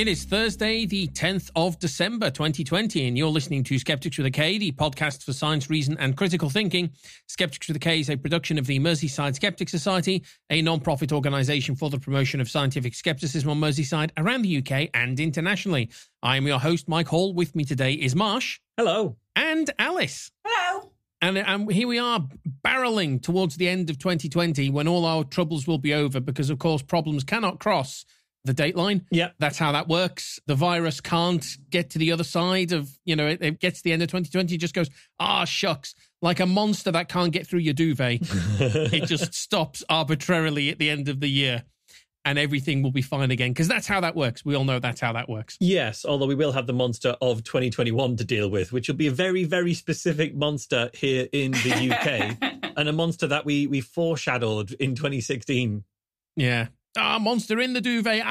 It is Thursday, the 10th of December, 2020, and you're listening to Skeptics with a K, the podcast for science, reason, and critical thinking. Skeptics with a K is a production of the Merseyside Skeptics Society, a non-profit organisation for the promotion of scientific skepticism on Merseyside, around the UK and internationally. I am your host, Mike Hall. With me today is Marsh. Hello. And Alice. Hello. And here we are, barreling towards the end of 2020, when all our troubles will be over, because, of course, problems cannot cross the dateline. Yeah. That's how that works. The virus can't get to the other side of, it gets to the end of 2020, it just goes, shucks, like a monster that can't get through your duvet. It just stops arbitrarily at the end of the year and everything will be fine again, because that's how that works. We all know that's how that works. Yes, although we will have the monster of 2021 to deal with, which will be a very, very specific monster here in the UK and a monster that we foreshadowed in 2016. Yeah. Monster in the duvet.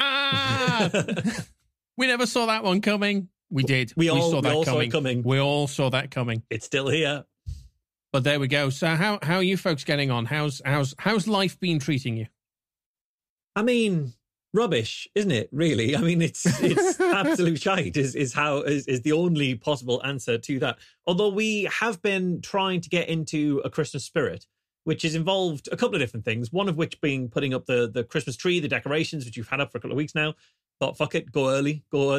We never saw that one coming. We did. We all saw it coming. We all saw that coming. It's still here. But there we go. So how are you folks getting on? How's life been treating you? I mean, rubbish, isn't it? Really? I mean, it's absolute shite is the only possible answer to that. Although we have been trying to get into a Christmas spirit, which has involved a couple of different things, one of which being putting up the Christmas tree, the decorations, which you've had up for a couple of weeks now. Thought, fuck it, go early, go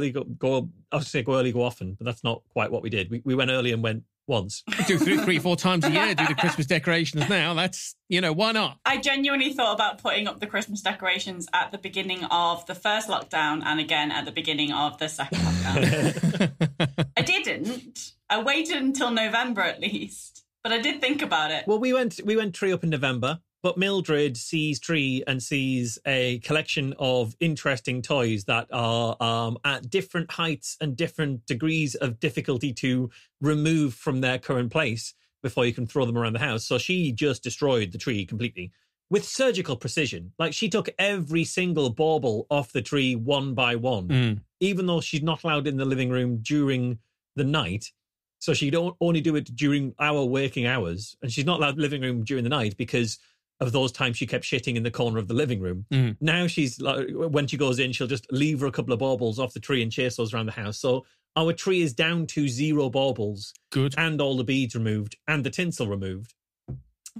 I was say go early, go often, but that's not quite what we did. We went early and went once. We do three, 4 times a year, do the Christmas decorations now. That's, why not? I genuinely thought about putting up the Christmas decorations at the beginning of the first lockdown and again at the beginning of the second lockdown. I didn't. I waited until November at least. But I did think about it. Well, we went tree up in November, but Mildred sees tree and sees a collection of interesting toys that are at different heights and different degrees of difficulty to remove from their current place before you can throw them around the house. So she just destroyed the tree completely with surgical precision. Like, she took every single bauble off the tree one by one, even though she's not allowed in the living room during the night. So she'd only do it during our working hours. And she's not allowed in the living room during the night because of those times she kept shitting in the corner of the living room. Now she's like, when she goes in, she'll just leave her a couple of baubles off the tree and chase those around the house. So our tree is down to 0 baubles. Good. And all the beads removed and the tinsel removed.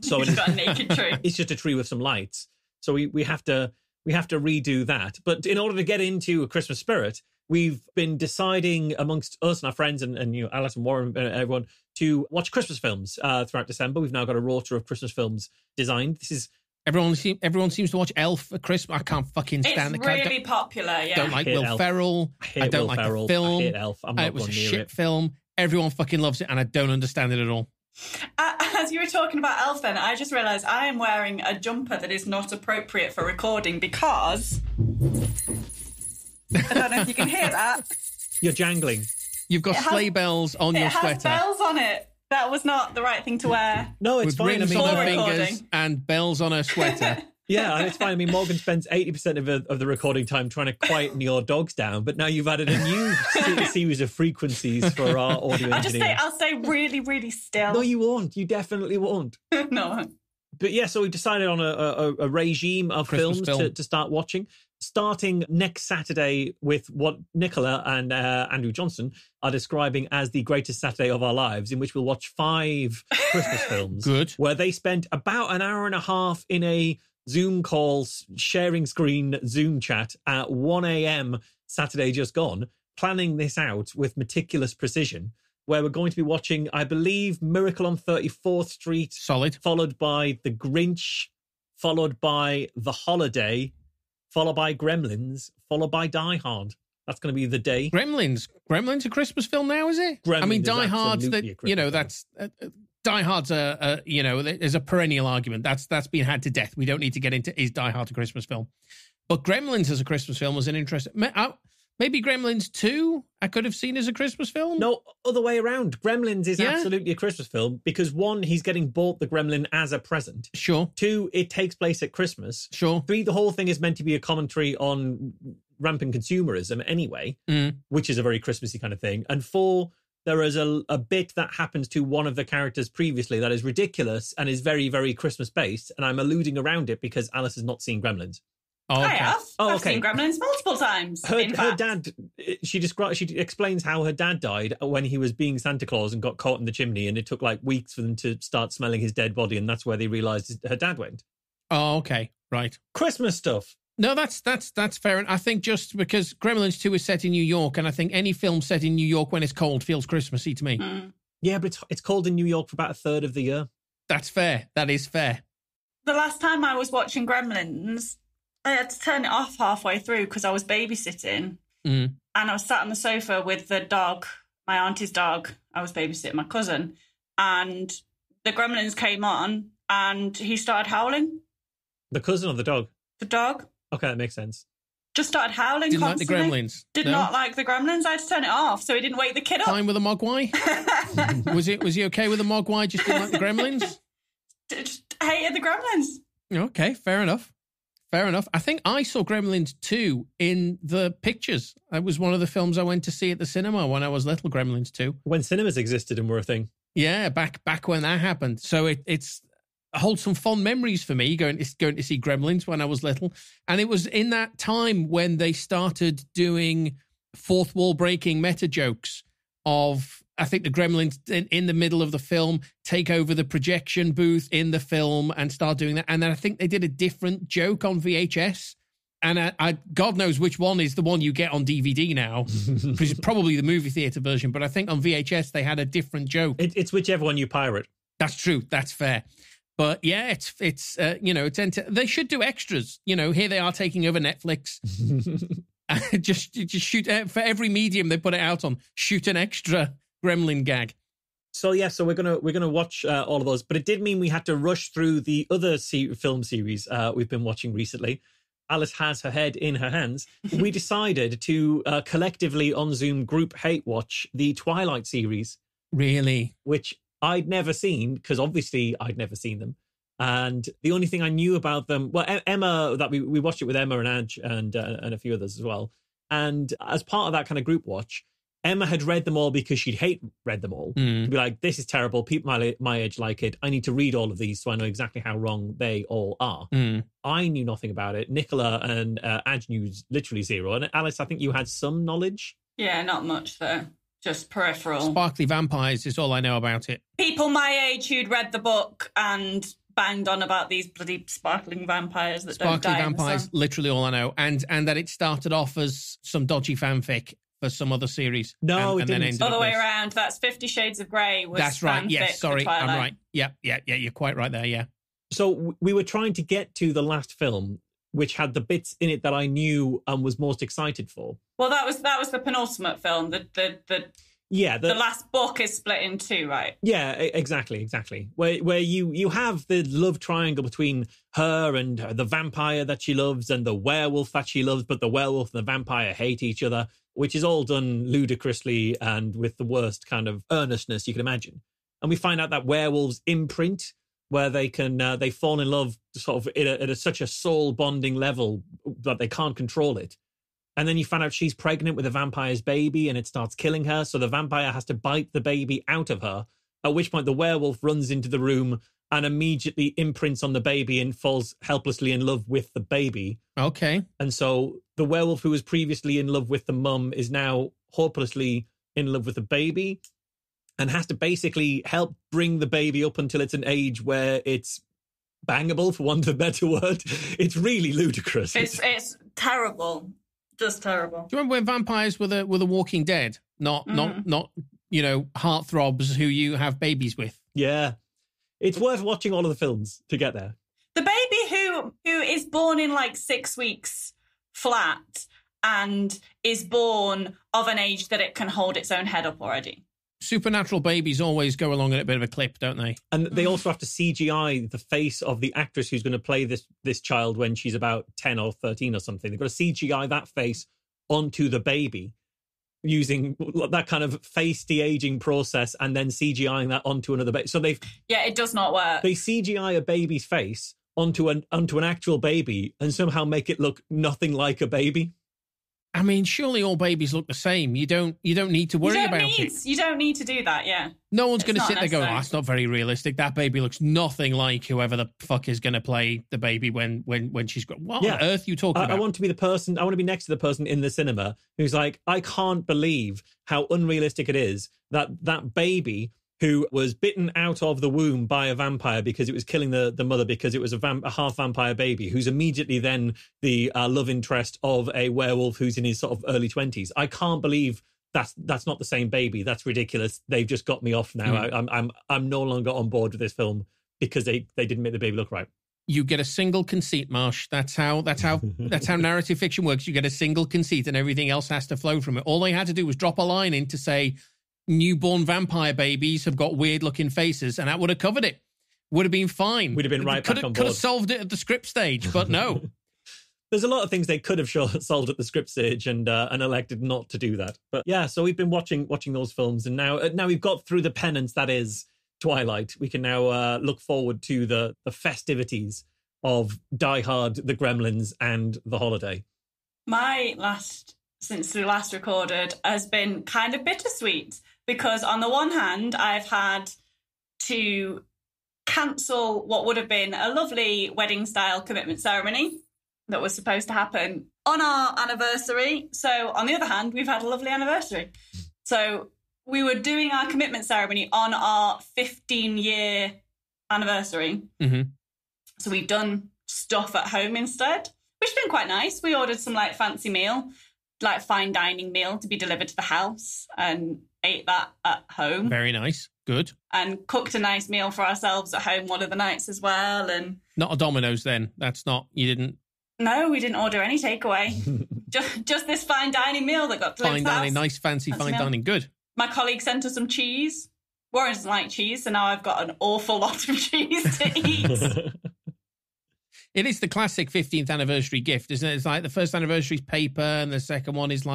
So it's got a naked tree. It's just a tree with some lights. So we have to redo that. But in order to get into a Christmas spirit, we've been deciding amongst us and our friends and Alice and Warren and everyone to watch Christmas films throughout December. We've now got a roster of Christmas films designed. This is everyone seems to watch Elf for Christmas. I can't fucking stand it. It's really popular. Yeah, don't like Will Ferrell. I don't like the film. I hate Elf. I'm not it was going a near shit it. film. Everyone fucking loves it, and I don't understand it at all. As you were talking about Elf, then I just realised I am wearing a jumper that is not appropriate for recording because I don't know if you can hear that. You're jangling. You've got sleigh bells on your sweater. It has bells on it. That was not the right thing to wear. No, it's with fine. rings on her fingers and bells on her sweater. Yeah, and it's fine. I mean, Morgan spends 80% of the recording time trying to quieten your dogs down, but now you've added a new series of frequencies for our audio engineer. I'll stay really, really still. No, you won't. You definitely won't. No. But yeah, so we decided on a regime of films to start watching, starting next Saturday with what Nicola and Andrew Johnson are describing as the greatest Saturday of our lives, in which we'll watch 5 Christmas films. Good. Where they spent about an hour and a half in a Zoom call, sharing screen Zoom chat at 1 a.m. Saturday just gone, planning this out with meticulous precision, where we're going to be watching, I believe, Miracle on 34th Street. Solid. Followed by The Grinch, followed by The Holiday, followed by Gremlins, followed by Die Hard. That's going to be the day. Gremlins a Christmas film now, is it? Gremlins, I mean, Die Hard's film. That's Die Hard's there's a perennial argument. That's been had to death. We don't need to get into is Die Hard a Christmas film. But Gremlins as a Christmas film was an interesting. Maybe Gremlins 2 I could have seen as a Christmas film. No, other way around. Gremlins is absolutely a Christmas film because 1, he's getting bought the gremlin as a present. Sure. 2, it takes place at Christmas. Sure. 3, the whole thing is meant to be a commentary on rampant consumerism anyway, which is a very Christmassy kind of thing. And 4, there is a bit that happens to one of the characters previously that is ridiculous and is very, very Christmas based. And I'm alluding around it because Alice has not seen Gremlins. Oh, okay. I have. Oh, I've okay. seen Gremlins multiple times. Her dad, she explains how her dad died when he was being Santa Claus and got caught in the chimney, and it took like weeks for them to start smelling his dead body, and that's where they realised her dad went. Oh, okay. Right. Christmas stuff. No, that's fair. And I think just because Gremlins 2 is set in New York, and I think any film set in New York when it's cold feels Christmassy to me. Mm. Yeah, but it's cold in New York for about a third of the year. That's fair. That is fair. The last time I was watching Gremlins, I had to turn it off halfway through because I was babysitting. Mm. And I was sat on the sofa with the dog, my auntie's dog. I was babysitting my cousin. And the Gremlins came on and he started howling. The cousin of the dog? The dog. Okay, that makes sense. Just started howling Didn't constantly. like the Gremlins? Did No? not like the Gremlins. I had to turn it off so he didn't wake the kid up. Fine with the Mogwai? Was he okay with the Mogwai? Just didn't like the Gremlins? Just hated the Gremlins. Okay, fair enough. Fair enough. I think I saw Gremlins 2 in the pictures. That was one of the films I went to see at the cinema when I was little, Gremlins 2. When cinemas existed and were a thing. Yeah, back when that happened. So it's holds some fond memories for me going to see Gremlins when I was little. And it was in that time when they started doing fourth wall breaking meta jokes of, I think the Gremlins in the middle of the film take over the projection booth in the film and start doing that. And then I think they did a different joke on VHS. And I God knows which one is the one you get on DVD now, which is probably the movie theater version. But I think on VHS they had a different joke. It's whichever one you pirate. That's true. That's fair. But yeah, they should do extras. You know, here they are taking over Netflix. just shoot for every medium they put it out on. Shoot an extra Gremlin gag. So we're gonna watch all of those, but it did mean we had to rush through the other film series we've been watching recently. Alice has her head in her hands. We decided to collectively on Zoom group hate watch the Twilight series. Really? Which I'd never seen, because obviously I'd never seen them. And the only thing I knew about them, well, Emma, that we watched it with Emma and Adge and a few others as well. And as part of that kind of group watch, Emma had read them all because she'd read them all. To be like, this is terrible. People my age like it. I need to read all of these so I know exactly how wrong they all are. I knew nothing about it. Nicola and Adge knew literally zero. And Alice, I think you had some knowledge. Yeah, not much though. Just peripheral. Sparkly vampires is all I know about it. People my age who'd read the book and banged on about these bloody sparkling vampires that don't die. Sparkly vampires, literally all I know. And that it started off as some dodgy fanfic for some other series. No, and it didn't. then ended Other up way this. around. That's 50 Shades of Grey. That's right. Yes, sorry, I'm right. Yeah, you're quite right there, yeah. So we were trying to get to the last film, which had the bits in it that I knew and was most excited for. Well, that was the penultimate film. The last book is split in two, right? Yeah, exactly. Where you have the love triangle between her and the vampire that she loves and the werewolf that she loves, but the werewolf and the vampire hate each other, which is all done ludicrously and with the worst kind of earnestness you can imagine. And we find out that werewolves imprint, where they fall in love sort of at such a soul bonding level that they can't control it. And then you find out she's pregnant with a vampire's baby and it starts killing her. So the vampire has to bite the baby out of her, at which point the werewolf runs into the room and immediately imprints on the baby and falls helplessly in love with the baby. Okay. And so the werewolf who was previously in love with the mum is now hopelessly in love with the baby and has to basically help bring the baby up until it's an age where it's bangable, for want of a better word. It's really ludicrous. It's terrible. Just terrible. Do you remember when vampires were the Walking Dead? Not heartthrobs who you have babies with. Yeah. It's worth watching all of the films to get there. The baby who is born in like 6 weeks flat and is born of an age that it can hold its own head up already. Supernatural babies always go along at a bit of a clip, don't they? And they also have to CGI the face of the actress who's going to play this child when she's about 10 or 13 or something. They've got to CGI that face onto the baby using that kind of face de-aging process and then CGIing that onto another baby. So it does not work. They CGI a baby's face onto an actual baby and somehow make it look nothing like a baby. I mean, surely all babies look the same. You don't need to worry about it. You don't need to do that, yeah. No one's going to sit there going, oh, that's not very realistic. That baby looks nothing like whoever the fuck is going to play the baby when she's grown. What on earth are you talking about? I want to be the person, I want to be next to the person in the cinema who's like, I can't believe how unrealistic it is that baby who was bitten out of the womb by a vampire because it was killing the mother because it was a half vampire baby, who's immediately then the love interest of a werewolf who's in his sort of early 20s. I can't believe that's not the same baby. That's ridiculous. They've just got me off now. I'm no longer on board with this film because they didn't make the baby look right. You get a single conceit, Marsh. That's how narrative fiction works. You get a single conceit and everything else has to flow from it. All they had to do was drop a line in to say, newborn vampire babies have got weird looking faces, and that would have covered it. Would have been fine. Would have been right back on board. Could have solved it at the script stage, but no. There's a lot of things they could have solved at the script stage and elected not to do that. But yeah, so we've been watching those films, and now we've got through the penance that is Twilight. We can now look forward to the festivities of Die Hard, The Gremlins, and The Holiday. Since we last recorded, has been kind of bittersweet. Because on the one hand, I've had to cancel what would have been a lovely wedding-style commitment ceremony that was supposed to happen on our anniversary. So on the other hand, we've had a lovely anniversary. So we were doing our commitment ceremony on our 15-year anniversary. Mm-hmm. So we've done stuff at home instead, which has been quite nice. We ordered some fancy meal, fine dining meal to be delivered to the house, and ate that at home. Very nice. Good. And cooked a nice meal for ourselves at home one of the nights as well. And not a Domino's then? You didn't? No, we didn't order any takeaway. just this fine dining meal that got delivered to the house. Fine dining, nice fancy fine dining. Good. My colleague sent us some cheese. Warren doesn't like cheese, so now I've got an awful lot of cheese to eat. It is the classic 15th anniversary gift, isn't it? It's like the first anniversary is paper and the second one is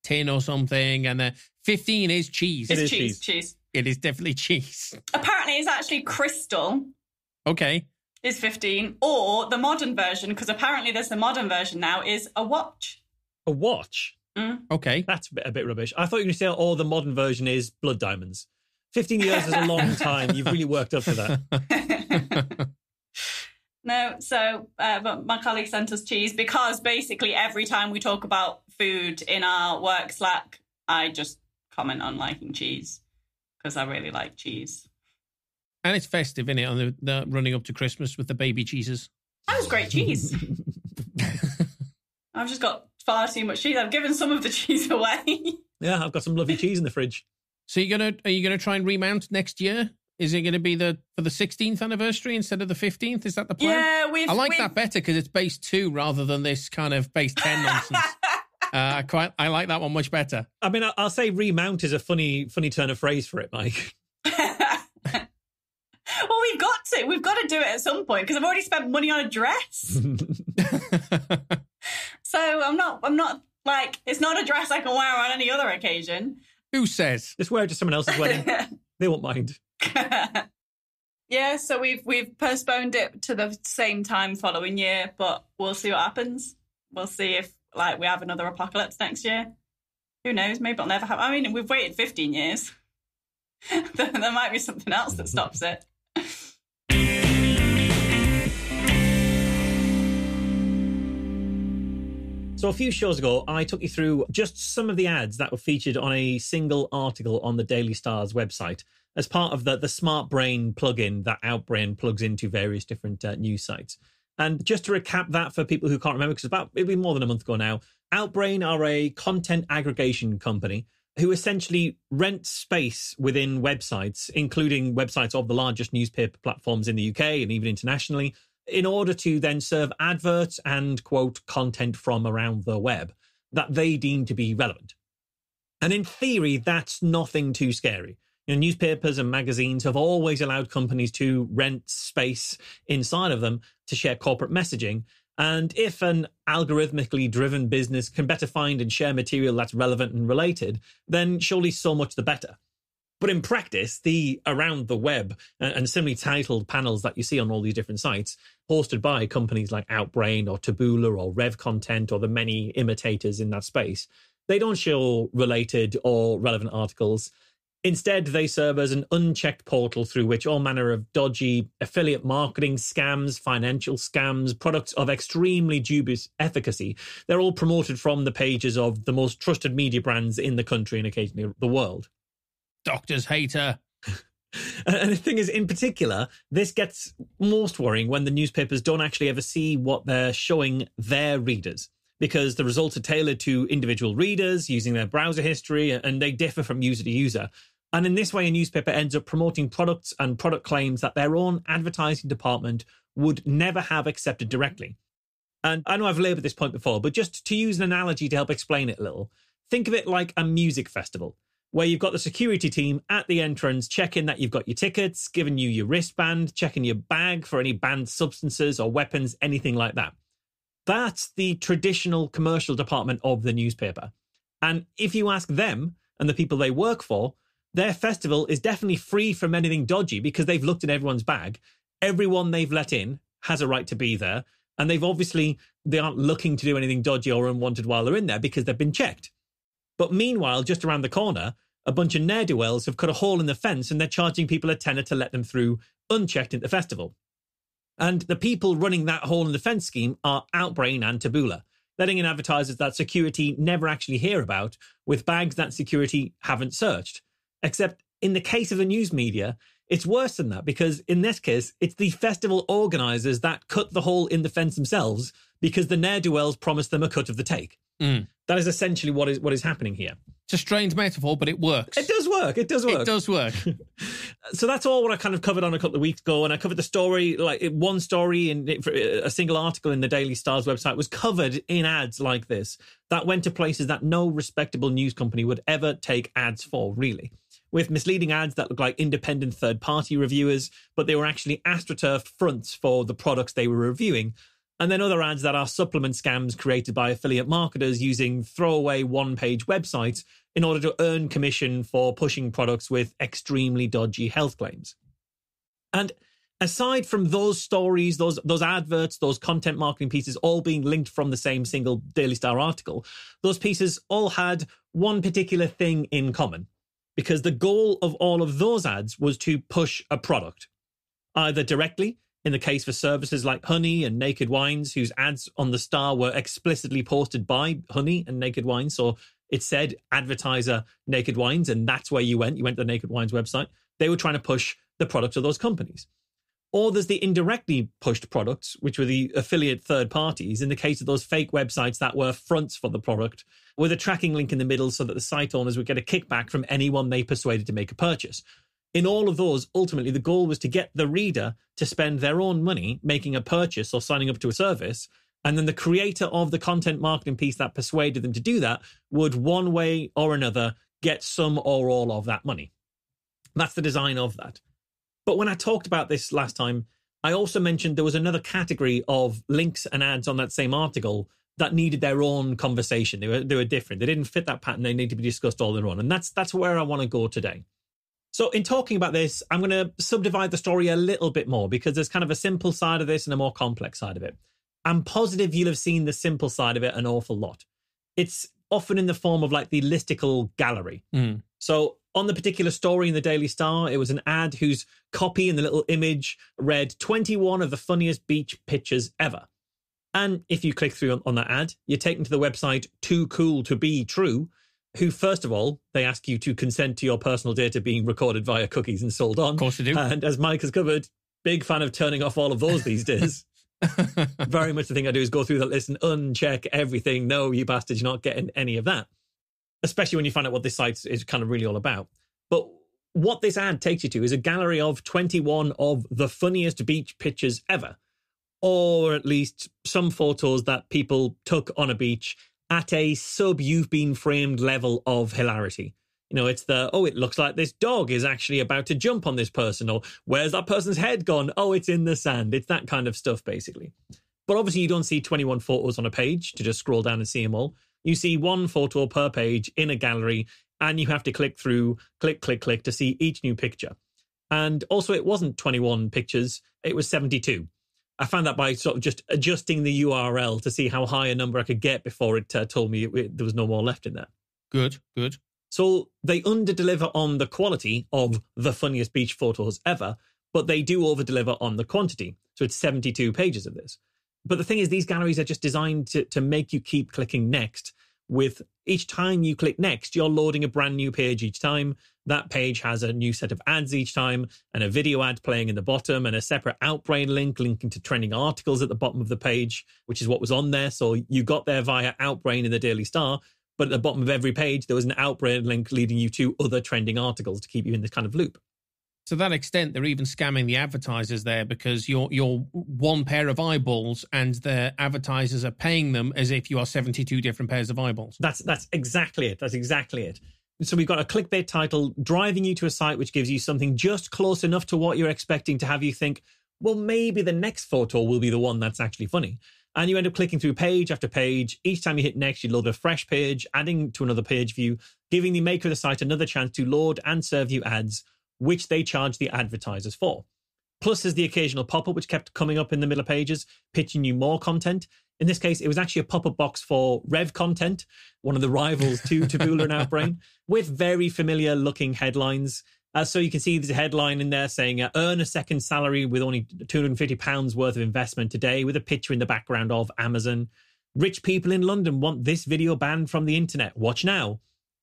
tin or something. And the 15 is cheese. It is cheese. It is definitely cheese. Apparently it's actually crystal. Okay. Is 15. Or the modern version, because apparently there's the modern version now, is a watch. A watch? Mm. Okay. That's a bit rubbish. I thought you were going to say, the modern version is blood diamonds. 15 years is a long time. You've really worked up to that. No, so but my colleague sent us cheese because basically every time we talk about food in our work Slack, I just comment on liking cheese because I really like cheese. And it's festive, isn't it, on the running up to Christmas with the baby cheeses. That was great cheese. I've just got far too much cheese. I've given some of the cheese away. Yeah, I've got some lovely cheese in the fridge. So are you gonna try and remount next year? Is it going to be for the 16th anniversary instead of the 15th? Is that the plan? Yeah, I like that better because it's base 2 rather than this kind of base 10 nonsense. I like that one much better. I mean, I'll say remount is a funny turn of phrase for it, Mike. Well, we've got to do it at some point because I've already spent money on a dress. So I'm not it's not a dress I can wear on any other occasion. Who says? Just wear it to someone else's wedding. They won't mind. Yeah, so we've postponed it to the same time following year, but we'll see what happens. We'll see if we have another apocalypse next year. Who knows? Maybe it'll never happen. I mean, we've waited 15 years. There might be something else that stops it. So a few shows ago, I took you through just some of the ads that were featured on a single article on the Daily Star's website as part of the Smart Brain plugin that Outbrain plugs into various different news sites. And just to recap that for people who can't remember, because it'll be more than a month ago now, Outbrain are a content aggregation company who essentially rent space within websites, including websites of the largest newspaper platforms in the UK and even internationally, in order to then serve adverts and, quote, content from around the web that they deem to be relevant. And in theory, that's nothing too scary. Newspapers and magazines have always allowed companies to rent space inside of them to share corporate messaging. And if an algorithmically driven business can better find and share material that's relevant and related, then surely so much the better. But in practice, the around the web and similarly titled panels that you see on all these different sites, hosted by companies like Outbrain or Taboola or Rev Content or the many imitators in that space, they don't show related or relevant articles. Instead, they serve as an unchecked portal through which all manner of dodgy affiliate marketing scams, financial scams, products of extremely dubious efficacy, they're all promoted from the pages of the most trusted media brands in the country and occasionally the world. Doctors hate her. And the thing is, in particular, this gets most worrying when the newspapers don't actually ever see what they're showing their readers, because the results are tailored to individual readers using their browser history, and they differ from user to user. And in this way, a newspaper ends up promoting products and product claims that their own advertising department would never have accepted directly. And I know I've laboured this point before, but just to use an analogy to help explain it a little, think of it like a music festival, where you've got the security team at the entrance checking that you've got your tickets, giving you your wristband, checking your bag for any banned substances or weapons, anything like that. That's the traditional commercial department of the newspaper. And if you ask them and the people they work for, their festival is definitely free from anything dodgy because they've looked at everyone's bag. Everyone they've let in has a right to be there. And they aren't looking to do anything dodgy or unwanted while they're in there because they've been checked. But meanwhile, just around the corner, a bunch of ne'er-do-wells have cut a hole in the fence and they're charging people a tenner to let them through unchecked into the festival. And the people running that hole in the fence scheme are Outbrain and Taboola, letting in advertisers that security never actually hear about with bags that security haven't searched. Except in the case of the news media, it's worse than that, because in this case, it's the festival organisers that cut the hole in the fence themselves because the ne'er-do-wells promised them a cut of the take. That is essentially what is happening here. It's a strange metaphor, but it works. It does work. It does work. So that's all what I kind of covered on a couple of weeks ago. And I covered the story, like one story in a single article in the Daily Star's website was covered in ads like this that went to places that no respectable news company would ever take ads for, really. With misleading ads that look like independent third-party reviewers, but they were actually astroturfed fronts for the products they were reviewing. And then other ads that are supplement scams created by affiliate marketers using throwaway one-page websites in order to earn commission for pushing products with extremely dodgy health claims. And aside from those stories, those adverts, those content marketing pieces all being linked from the same single Daily Star article, those pieces all had one particular thing in common, because the goal of all of those ads was to push a product, either directly, in the case for services like Honey and Naked Wines, whose ads on the Star were explicitly posted by Honey and Naked Wines. So it said advertiser Naked Wines, and that's where you went. You went to the Naked Wines website. They were trying to push the products of those companies. Or there's the indirectly pushed products, which were the affiliate third parties, in the case of those fake websites that were fronts for the product, with a tracking link in the middle so that the site owners would get a kickback from anyone they persuaded to make a purchase. In all of those, ultimately, the goal was to get the reader to spend their own money making a purchase or signing up to a service, and then the creator of the content marketing piece that persuaded them to do that would, one way or another, get some or all of that money. That's the design of that. But when I talked about this last time, I also mentioned there was another category of links and ads on that same article that needed their own conversation. They were different. They didn't fit that pattern. They need to be discussed all their own. And that's where I want to go today. So in talking about this, I'm going to subdivide the story a little bit more because there's kind of a simple side of this and a more complex side of it. I'm positive you'll have seen the simple side of it an awful lot. It's often in the form of like the listicle gallery. So on the particular story in the Daily Star, it was an ad whose copy in the little image read 21 of the funniest beach pictures ever. And if you click through on that ad, you're taken to the website Too Cool to Be True, who, first of all, they ask you to consent to your personal data being recorded via cookies and sold on. Of course you do. And as Mike has covered, big fan of turning off all of those these days. Very much the thing I do is go through that list and uncheck everything. No, you bastards, you're not getting any of that. Especially when you find out what this site is kind of really all about. But what this ad takes you to is a gallery of 21 of the funniest beach pictures ever. Or at least some photos that people took on a beach at a you've been framed level of hilarity. You know, it's it looks like this dog is actually about to jump on this person, or where's that person's head gone? Oh, it's in the sand. It's that kind of stuff, basically. But obviously you don't see 21 photos on a page to just scroll down and see them all. You see one photo per page in a gallery and you have to click through, click to see each new picture. And also, it wasn't 21 pictures, it was 72. I found that by sort of just adjusting the URL to see how high a number I could get before it told me there was no more left in there. Good. So they under-deliver on the quality of the funniest beach photos ever, but they do over-deliver on the quantity. So it's 72 pages of this. But the thing is, these galleries are just designed to make you keep clicking next. With each time you click next, you're loading a brand new page each time. That page has a new set of ads each time, and a video ad playing in the bottom, and a separate Outbrain link linking to trending articles at the bottom of the page, which is what was on there. So you got there via Outbrain in the Daily Star, but at the bottom of every page, there was an Outbrain link leading you to other trending articles to keep you in this kind of loop. To that extent, they're even scamming the advertisers there, because you're one pair of eyeballs and the advertisers are paying them as if you are 72 different pairs of eyeballs. That's exactly it. That's exactly it. So we've got a clickbait title driving you to a site which gives you something just close enough to what you're expecting to have you think, well, maybe the next photo will be the one that's actually funny. And you end up clicking through page after page. Each time you hit next, you load a fresh page, adding to another page view, giving the maker of the site another chance to load and serve you ads, which they charge the advertisers for. Plus, there's the occasional pop-up, which kept coming up in the middle of pages, pitching you more content. In this case, it was actually a pop-up box for Rev Content, one of the rivals to Taboola and Outbrain, with very familiar-looking headlines. So you can see there's a headline in there saying, earn a second salary with only £250 worth of investment today, with a picture in the background of Amazon. Rich people in London want this video banned from the internet. Watch now.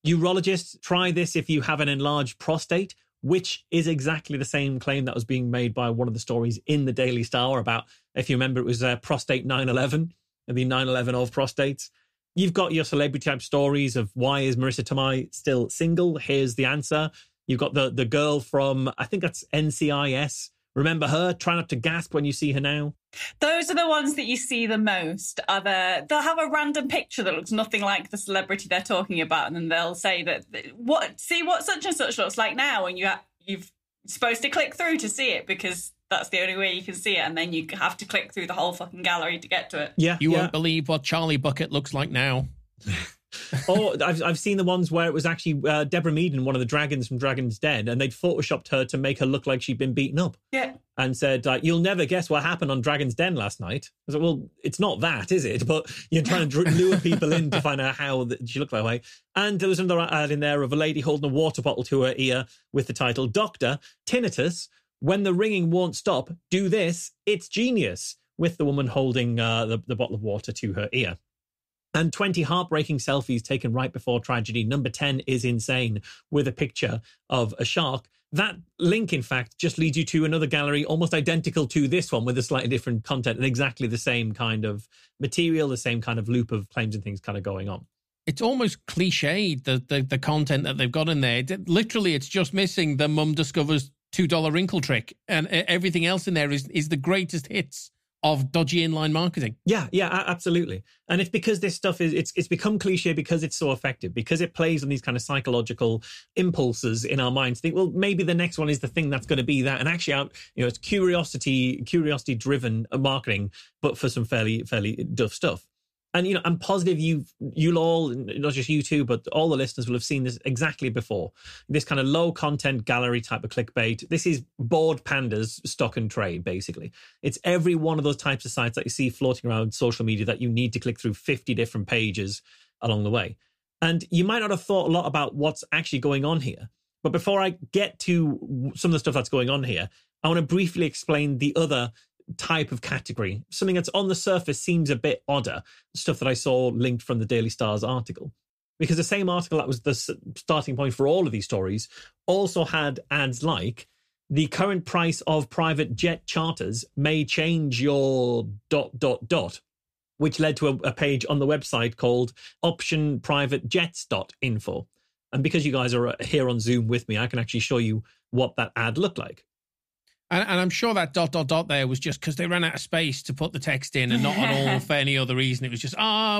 Urologists, try this if you have an enlarged prostate, which is exactly the same claim that was being made by one of the stories in the Daily Star about, if you remember, it was prostate 9/11, the 9/11 of prostates. You've got your celebrity type stories of why is Marissa Tomei still single? Here's the answer. You've got the girl from, I think that's NCIS. Remember her? Try not to gasp when you see her now. Those are the ones that you see the most. They'll have a random picture that looks nothing like the celebrity they're talking about, and then they'll say that what such and such looks like now, and you've supposed to click through to see it because that's the only way you can see it, and then you have to click through the whole fucking gallery to get to it. Yeah, you won't believe what Charlie Bucket looks like now. Or I've seen the ones where it was actually Deborah Meaden, one of the dragons from Dragon's Den, and they'd photoshopped her to make her look like she'd been beaten up. Yeah. And said, you'll never guess what happened on Dragon's Den last night. I was like, well, it's not that, is it? But you're trying to lure people in to find out how she looked that way. And there was another ad in there of a lady holding a water bottle to her ear with the title, Doctor, Tinnitus, when the ringing won't stop, do this, it's genius, with the woman holding the bottle of water to her ear. And 20 heartbreaking selfies taken right before tragedy. Number 10 is insane, with a picture of a shark. That link, in fact, just leads you to another gallery almost identical to this one with a slightly different content and exactly the same kind of material, the same kind of loop of claims and things kind of going on. It's almost cliched, the content that they've got in there. Literally, it's just missing the mum discovers $2 wrinkle trick, and everything else in there is the greatest hits of dodgy inline marketing. Yeah, absolutely. And it's because this stuff it's become cliche because it's so effective, because it plays on these kind of psychological impulses in our minds. Think, well, maybe the next one is the thing that's going to be that. And actually, it's curiosity driven marketing, but for some fairly duff stuff. And, I'm positive you'll all, not just you two, but all the listeners will have seen this exactly before. This kind of low content gallery type of clickbait. This is bored pandas stock and trade, basically. It's every one of those types of sites that you see floating around social media that you need to click through 50 different pages along the way. And you might not have thought a lot about what's actually going on here. But before I get to some of the stuff that's going on here, I want to briefly explain the other type of category, something that's on the surface seems a bit odder, stuff that I saw linked from the Daily Star's article. Because the same article that was the starting point for all of these stories also had ads like, the current price of private jet charters may change your ... which led to a page on the website called optionprivatejets.info. And because you guys are here on Zoom with me, I can actually show you what that ad looked like. And I'm sure that ... there was just because they ran out of space to put the text in, and not at all for any other reason. It was just,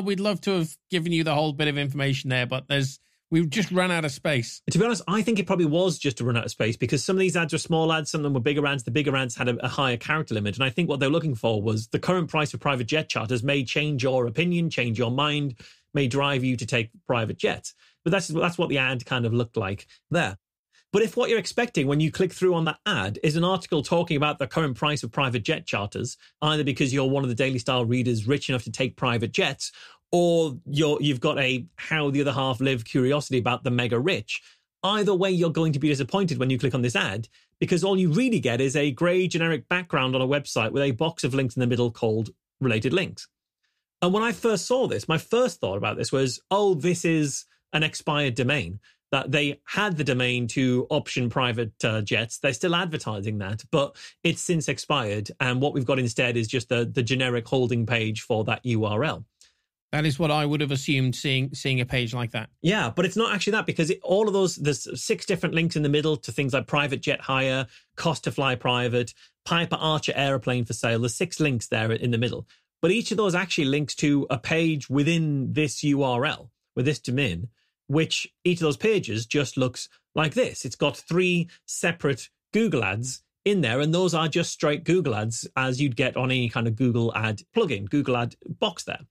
we'd love to have given you the whole bit of information there, but we've just run out of space. To be honest, I think it probably was just to run out of space, because some of these ads were small ads, some of them were bigger ads. The bigger ads had a higher character limit. And I think what they're looking for was the current price of private jet charters may change your opinion, change your mind, may drive you to take private jets. But that's what the ad kind of looked like there. But if what you're expecting when you click through on that ad is an article talking about the current price of private jet charters, either because you're one of the Daily Star readers rich enough to take private jets, or you've got a how the other half live curiosity about the mega rich, either way you're going to be disappointed when you click on this ad, because all you really get is a grey generic background on a website with a box of links in the middle called related links. And when I first saw this, my first thought about this was, oh, this is an expired domain. That they had the domain to option private jets. They're still advertising that, but it's since expired. And what we've got instead is just the generic holding page for that URL. That is what I would have assumed seeing a page like that. Yeah, but it's not actually that, because all of those, there's 6 different links in the middle to things like private jet hire, cost to fly private, Piper Archer aeroplane for sale. There's 6 links there in the middle. But each of those actually links to a page within this URL, with this domain, which each of those pages just looks like this. It's got 3 separate Google ads in there, and those are just straight Google ads as you'd get on any kind of Google ad plugin, Google ad box there.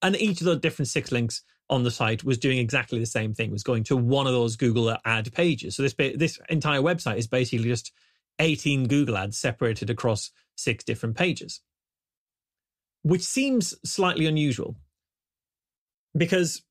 And each of those different 6 links on the site was doing exactly the same thing, was going to one of those Google ad pages. So this entire website is basically just 18 Google ads separated across 6 different pages, which seems slightly unusual, because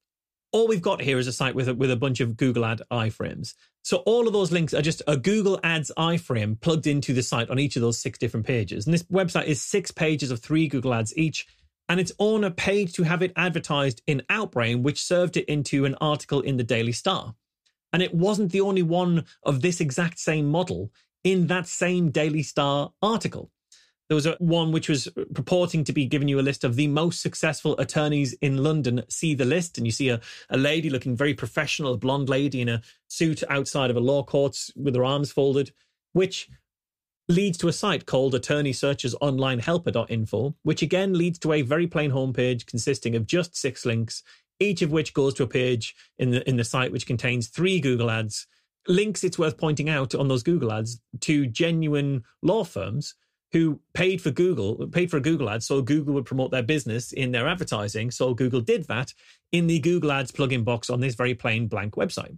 all we've got here is a site with a bunch of Google ad iframes. So all of those links are just a Google Ads iframe plugged into the site on each of those 6 different pages. And this website is 6 pages of 3 Google ads each, and it's on a page to have it advertised in Outbrain, which served it into an article in the Daily Star. And it wasn't the only one of this exact same model in that same Daily Star article. There was one which was purporting to be giving you a list of the most successful attorneys in London. See the list, and you see a lady looking very professional, a blonde lady in a suit outside of a law court with her arms folded, which leads to a site called attorneysearchersonlinehelper.info, which again leads to a very plain homepage consisting of just 6 links, each of which goes to a page in the site which contains 3 Google ads. Links, it's worth pointing out, on those Google ads to genuine law firms who paid for a Google ad so Google would promote their business in their advertising. So Google did that in the Google Ads plugin box on this very plain blank website.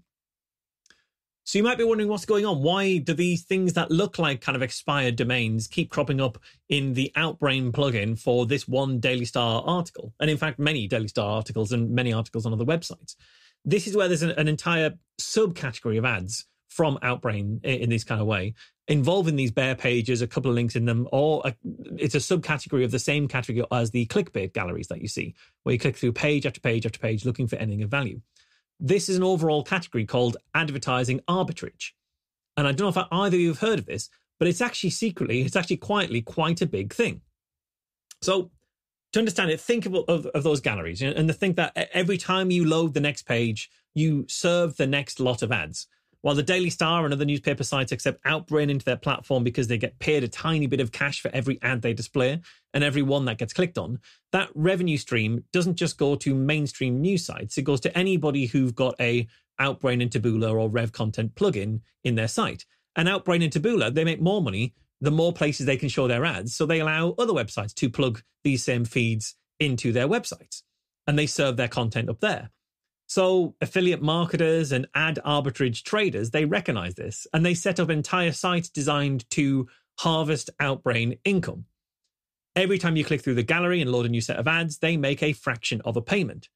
So you might be wondering what's going on. Why do these things that look like kind of expired domains keep cropping up in the Outbrain plugin for this one Daily Star article? And in fact, many Daily Star articles and many articles on other websites. This is where there's an entire subcategory of ads from Outbrain in this kind of way, involving these bare pages, a couple of links in them, or it's a subcategory of the same category as the clickbait galleries that you see, where you click through page after page after page looking for anything of value. This is an overall category called advertising arbitrage. And I don't know if either of you have heard of this, but it's actually quietly quite a big thing. So to understand it, think of those galleries, and to think that every time you load the next page, you serve the next lot of ads. While the Daily Star and other newspaper sites accept Outbrain into their platform because they get paid a tiny bit of cash for every ad they display and every one that gets clicked on, that revenue stream doesn't just go to mainstream news sites. It goes to anybody who've got a Outbrain and Taboola or Rev Content plugin in their site. And Outbrain and Taboola, they make more money the more places they can show their ads. So they allow other websites to plug these same feeds into their websites, and they serve their content up there. So affiliate marketers and ad arbitrage traders, they recognize this, and they set up entire sites designed to harvest Outbrain income. Every time you click through the gallery and load a new set of ads, they make a fraction of a payment.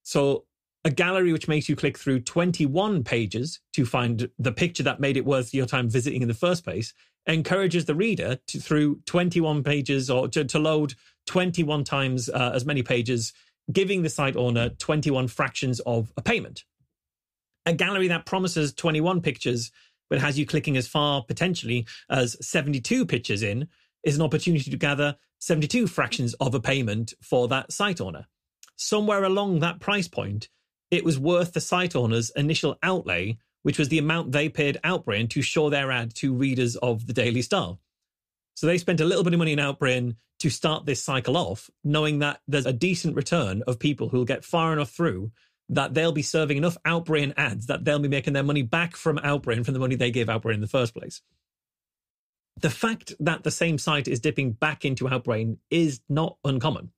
So a gallery which makes you click through 21 pages to find the picture that made it worth your time visiting in the first place encourages the reader through 21 pages or to load 21 times as many pages, giving the site owner 21 fractions of a payment. A gallery that promises 21 pictures but has you clicking as far potentially as 72 pictures in is an opportunity to gather 72 fractions of a payment for that site owner. Somewhere along that price point, it was worth the site owner's initial outlay, which was the amount they paid Outbrain to show their ad to readers of the Daily Star. So they spent a little bit of money in Outbrain to start this cycle off, knowing that there's a decent return of people who'll get far enough through that they'll be serving enough Outbrain ads that they'll be making their money back from Outbrain from the money they gave Outbrain in the first place. The fact that the same site is dipping back into Outbrain is not uncommon,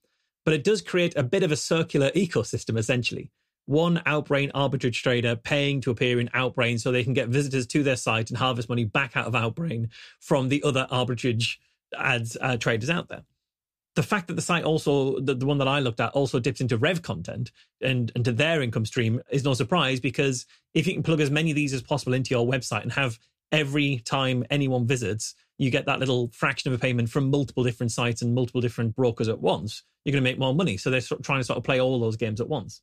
but it does create a bit of a circular ecosystem, essentially, one Outbrain arbitrage trader paying to appear in Outbrain so they can get visitors to their site and harvest money back out of Outbrain from the other arbitrage ads traders out there. The fact that the site also, the one that I looked at, also dips into Rev content and to their income stream is no surprise, because if you can plug as many of these as possible into your website and have every time anyone visits, you get that little fraction of a payment from multiple different sites and multiple different brokers at once, you're going to make more money. So they're trying to sort of play all those games at once.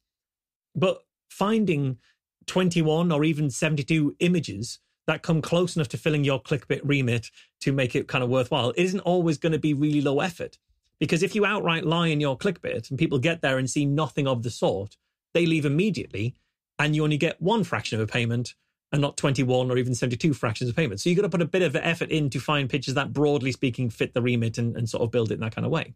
But finding 21 or even 72 images that come close enough to filling your clickbait remit to make it kind of worthwhile, it isn't always going to be really low effort. Because if you outright lie in your clickbait and people get there and see nothing of the sort, they leave immediately and you only get one fraction of a payment and not 21 or even 72 fractions of payment. So you've got to put a bit of effort in to find pictures that, broadly speaking, fit the remit and sort of build it in that kind of way.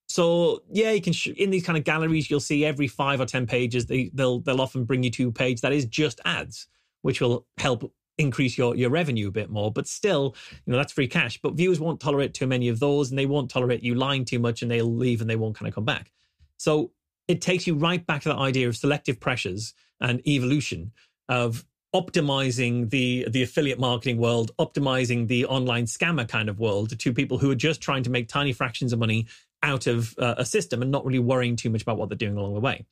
So yeah, you can in these kind of galleries, you'll see every 5 or 10 pages, they'll often bring you to a page that is just ads, which will help increase your revenue a bit more. But still, that's free cash. But viewers won't tolerate too many of those, and they won't tolerate you lying too much, and they'll leave and they won't kind of come back. So it takes you right back to that idea of selective pressures and evolution of optimizing the affiliate marketing world, optimizing the online scammer kind of world to people who are just trying to make tiny fractions of money out of a system and not really worrying too much about what they're doing along the way.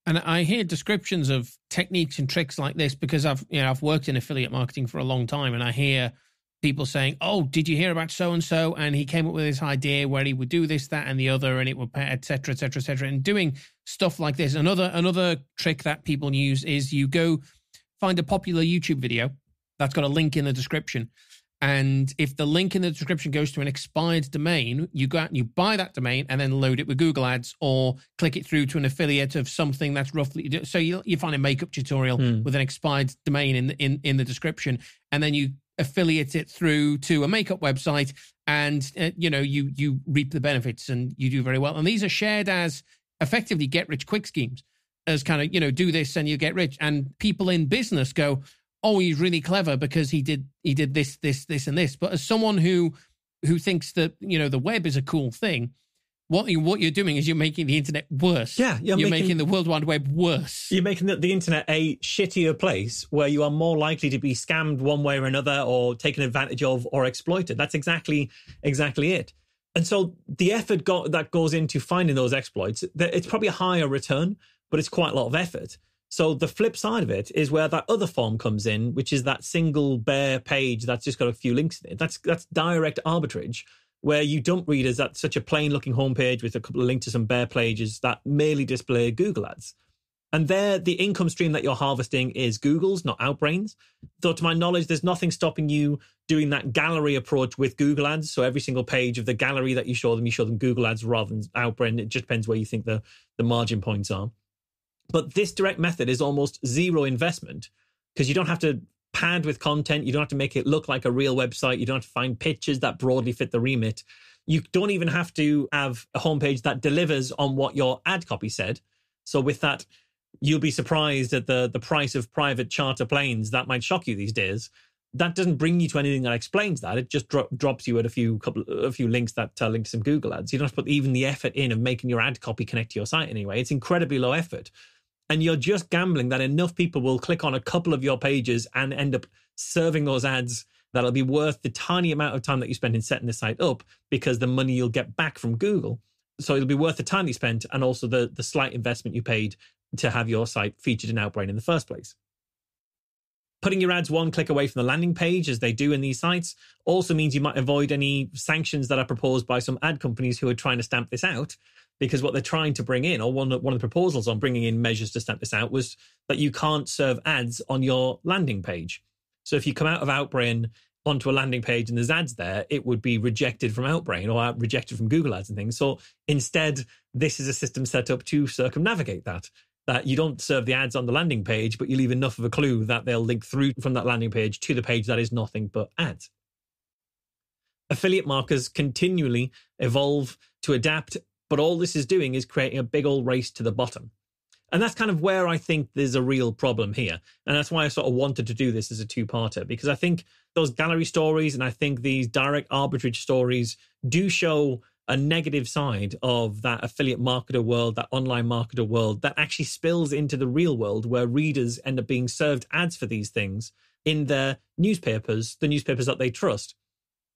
And I hear descriptions of techniques and tricks like this because I've worked in affiliate marketing for a long time, and I hear people saying, "Oh, did you hear about so and so? And he came up with this idea where he would do this, that, and the other, and it would pay, et cetera, et cetera, et cetera." And doing stuff like this. Another trick that people use is you go find a popular YouTube video that's got a link in the description. And if the link in the description goes to an expired domain, you go out and you buy that domain and then load it with Google Ads or click it through to an affiliate of something that's roughly... So you find a makeup tutorial with an expired domain in the description, and then you affiliate it through to a makeup website, and you reap the benefits and you do very well. And these are shared as effectively get-rich-quick schemes, as kind of, do this and you get rich. And people in business go, "Oh, he's really clever because he did this, and this." But as someone who thinks that, the web is a cool thing, what you're doing is you're making the internet worse. Yeah, you're making the World Wide Web worse. You're making the internet a shittier place where you are more likely to be scammed one way or another, or taken advantage of, or exploited. That's exactly it. And so the effort that goes into finding those exploits, it's probably a higher return, but it's quite a lot of effort. So the flip side of it is where that other form comes in, which is that single bare page that's just got a few links in it. That's direct arbitrage, where you dump readers at such a plain looking homepage with a couple of links to some bare pages that merely display Google ads. And there, the income stream that you're harvesting is Google's, not Outbrain's. Though to my knowledge, there's nothing stopping you doing that gallery approach with Google ads. So every single page of the gallery that you show them Google ads rather than Outbrain. It just depends where you think the margin points are. But this direct method is almost zero investment, because you don't have to pad with content. You don't have to make it look like a real website. You don't have to find pictures that broadly fit the remit. You don't even have to have a homepage that delivers on what your ad copy said. So with that, you'll be surprised at the price of private charter planes. That might shock you these days. That doesn't bring you to anything that explains that. It just drops you at a few links that link to some Google ads. You don't have to put even the effort in of making your ad copy connect to your site anyway. It's incredibly low effort. And you're just gambling that enough people will click on a couple of your pages and end up serving those ads that'll be worth the tiny amount of time that you spend in setting the site up, because the money you'll get back from Google. So it'll be worth the time you spent and also the slight investment you paid to have your site featured in Outbrain in the first place. Putting your ads one click away from the landing page, as they do in these sites, also means you might avoid any sanctions that are proposed by some ad companies who are trying to stamp this out. Because what they're trying to bring in, or one of the proposals on bringing in measures to stamp this out, was that you can't serve ads on your landing page. So if you come out of Outbrain onto a landing page and there's ads there, it would be rejected from Outbrain or rejected from Google Ads and things. So instead, this is a system set up to circumnavigate that you don't serve the ads on the landing page, but you leave enough of a clue that they'll link through from that landing page to the page that is nothing but ads. Affiliate marketers continually evolve to adapt, but all this is doing is creating a big old race to the bottom. And that's kind of where I think there's a real problem here. And that's why I sort of wanted to do this as a two-parter, because I think those gallery stories and I think these direct arbitrage stories do show a negative side of that affiliate marketer world, that online marketer world, that actually spills into the real world where readers end up being served ads for these things in their newspapers, the newspapers that they trust.